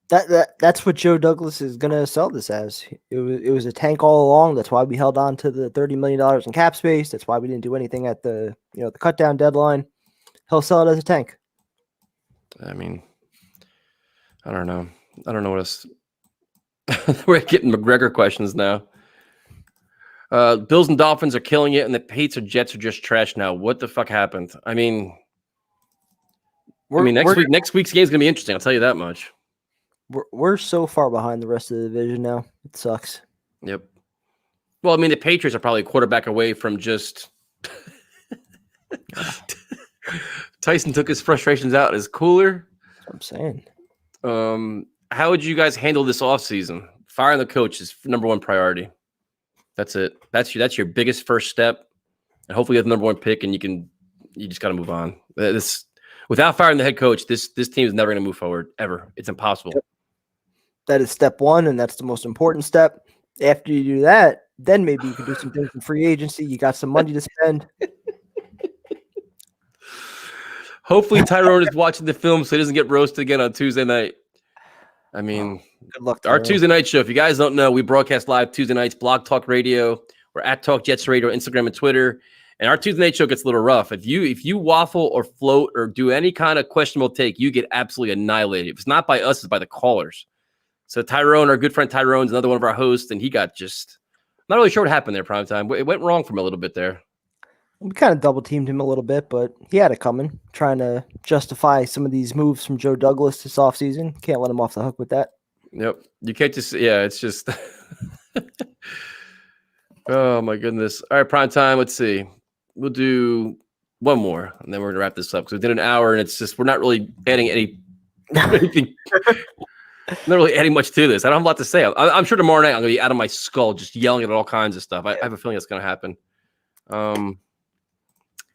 That's what Joe Douglas is going to sell this as. It was a tank all along. That's why we held on to the $30 million in cap space. That's why we didn't do anything at the cut down deadline. He'll sell it as a tank.
I mean, I don't know what else. We're getting McGregor questions now. Bills and Dolphins are killing it, and the Patriots or Jets are just trash now. What the fuck happened? I mean, next week's game is gonna be interesting. I'll tell you that much.
We're so far behind the rest of the division now. It sucks.
Yep. Well, I mean, the Patriots are probably a quarterback away from just. Tyson took his frustrations out as cooler.
That's what I'm saying.
how would you guys handle this offseason? Firing the coach is number one priority. That's it. That's your biggest first step. And hopefully you have the number one pick and you just got to move on. Without firing the head coach, this team is never going to move forward ever. It's impossible.
Yep. That is step one, and that's the most important step. After you do that, then maybe you can do some things in free agency. You got some money to spend.
Hopefully Tyrone is watching the film so he doesn't get roasted again on Tuesday night. I mean,
Good luck.
our
Tyrone.
Tuesday night show, if you guys don't know, we broadcast live Tuesday nights, Blog Talk Radio. We're at Talk Jets Radio, Instagram and Twitter. And our Tuesday night show gets a little rough. If you waffle or float or do any kind of questionable take, you get absolutely annihilated. If it's not by us, it's by the callers. So Tyrone, our good friend Tyrone, is another one of our hosts, and he got just not really sure what happened there, Primetime. It went wrong for him a little bit there.
We kind of double teamed him a little bit, but he had it coming, trying to justify some of these moves from Joe Douglas this offseason. Can't let him off the hook with that.
Yep. You can't just, it's just, oh my goodness. All right, Primetime, let's see. We'll do one more, and then we're going to wrap this up because we did an hour, and it's just, we're not really adding anything. Not really adding much to this. I don't have a lot to say. I'm sure tomorrow night I'm going to be out of my skull just yelling at all kinds of stuff. I have a feeling that's going to happen.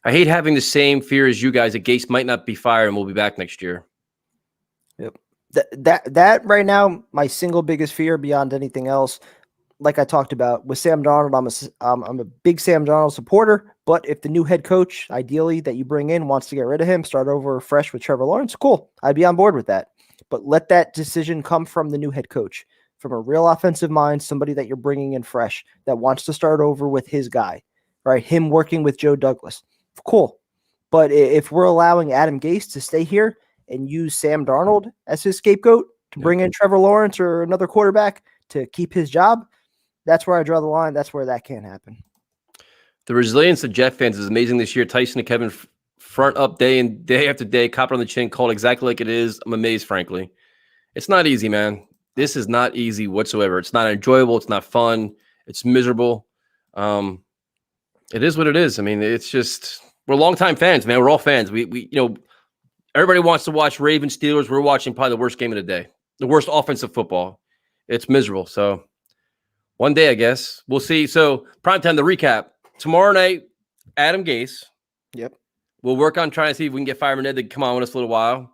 I hate having the same fear as you guys that Gase might not be fired and we'll be back next year.
Yep. That right now, my single biggest fear beyond anything else, like I talked about with Sam Darnold, I'm a big Sam Darnold supporter, but if the new head coach, ideally that you bring in, wants to get rid of him, start over fresh with Trevor Lawrence, cool. I'd be on board with that. But let that decision come from the new head coach, from a real offensive mind, somebody that you're bringing in fresh that wants to start over with his guy, right? Him working with Joe Douglas. Cool. But if we're allowing Adam Gase to stay here and use Sam Darnold as his scapegoat to bring in Trevor Lawrence or another quarterback to keep his job, that's where I draw the line. That's where that can't happen.
The resilience of Jet fans is amazing this year. Tyson and Kevin front up day after day, copper on the chin, called exactly like it is. I'm amazed, frankly. It's not easy, man. This is not easy whatsoever. It's not enjoyable. It's not fun. It's miserable. It is what it is. I mean, it's just, we're longtime fans, man. We're all fans. We everybody wants to watch Ravens Steelers. We're watching probably the worst game of the day, the worst offensive football. It's miserable. So one day, I guess we'll see. So Primetime, the recap tomorrow night, Adam Gase.
Yep.
We'll work on trying to see if we can get Fireman Ed to come on with us a little while.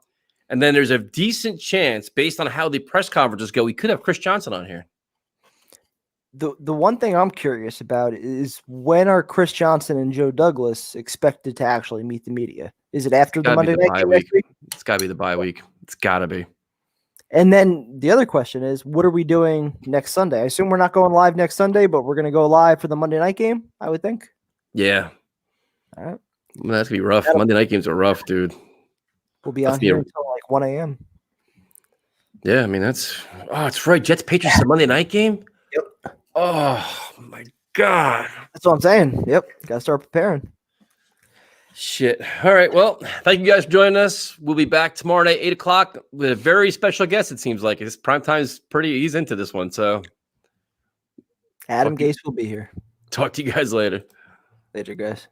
And then there's a decent chance, based on how the press conferences go, we could have Chris Johnson on here.
The one thing I'm curious about is when are Chris Johnson and Joe Douglas expected to actually meet the media? Is it after the Monday night game next week?
It's got to be the bye week. It's got to be.
And then the other question is, what are we doing next Sunday? I assume we're not going live next Sunday, but we're going to go live for the Monday night game, I would think.
Yeah.
All right.
Well, that's going to be rough. Monday night games are rough, dude.
We'll be on here until like 1 a.m.
Yeah, I mean, it's right. Jets Patriots, the Monday night game?
Yep.
Oh, my God.
That's what I'm saying. Yep. Got to start preparing.
Shit. All right. Well, thank you guys for joining us. We'll be back tomorrow night, 8 o'clock, with a very special guest, it seems like. His Primetime's he's into this one. So
Adam Gase will be here.
talk to you guys later.
Later, guys.